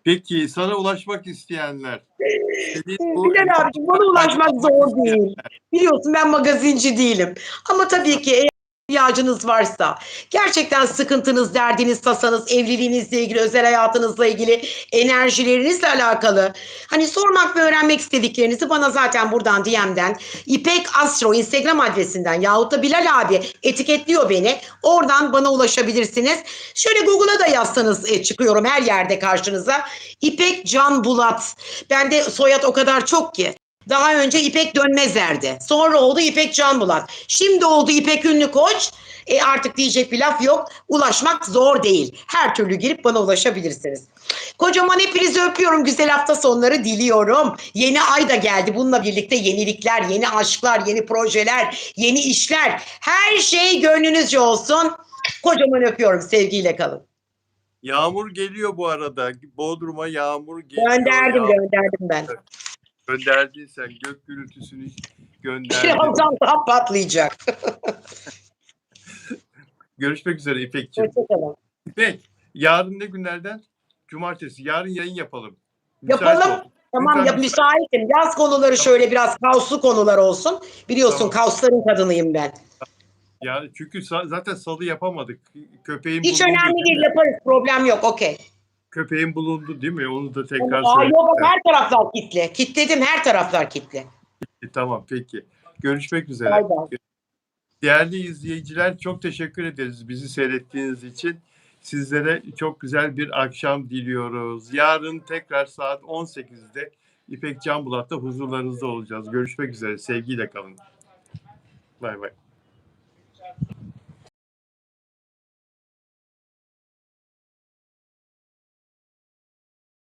Peki sana ulaşmak isteyenler. Bilal abiciğim, bana ulaşmak zor değil. Biliyorsun ben magazinci değilim. Ama tabii ki eğer ihtiyacınız varsa, gerçekten sıkıntınız, derdiniz, tasanız, evliliğinizle ilgili, özel hayatınızla ilgili, enerjilerinizle alakalı, hani sormak ve öğrenmek istediklerinizi bana zaten buradan DM'den, İpek Astro Instagram adresinden yahut da Bilal abi etiketliyor beni. Oradan bana ulaşabilirsiniz. Şöyle Google'a da yazsanız çıkıyorum her yerde karşınıza. İpek Can Bulat. Bende soyad o kadar çok ki. Daha önce İpek Dönmezer'di. Sonra oldu İpek Can Bulat. Şimdi oldu İpek Ünlü Koç. Artık diyecek bir laf yok. Ulaşmak zor değil. Her türlü girip bana ulaşabilirsiniz. Kocaman hepinizi öpüyorum. Güzel hafta sonları diliyorum. Yeni ay da geldi. Bununla birlikte yenilikler, yeni aşklar, yeni projeler, yeni işler. Her şey gönlünüzce olsun. Kocaman öpüyorum. Sevgiyle kalın. Yağmur geliyor bu arada. Bodrum'a yağmur geliyor. Gönderdim ben. Gönderdiysen gök gürültüsünü gönderdin. Birazdan daha patlayacak. Görüşmek üzere İpek'ciğim. Hoşçakalın. İpek, yarın ne günlerden? Cumartesi. Yarın yayın yapalım. Müsait Yapalım. ol. Tamam Lütfen müsaitim. Yaz konuları şöyle biraz kaoslu konular olsun. Biliyorsun Tamam. kaosların kadınıyım ben. Ya çünkü zaten salı yapamadık. Köpeğin Hiç bulundu, önemli değil değil, mi? yaparız. Problem yok. Okey. Köpeğin bulundu değil mi? Onu da tekrar Aa, söyle. yok her taraflar kitle. Kitledim, her taraflar kitle. Tamam peki. Görüşmek üzere. Bay bay. Değerli izleyiciler çok teşekkür ederiz bizi seyrettiğiniz için. Sizlere çok güzel bir akşam diliyoruz. Yarın tekrar saat 18'de İpek Can Bulat'ta huzurlarınızda olacağız. Görüşmek üzere. Sevgiyle kalın. Bay bay.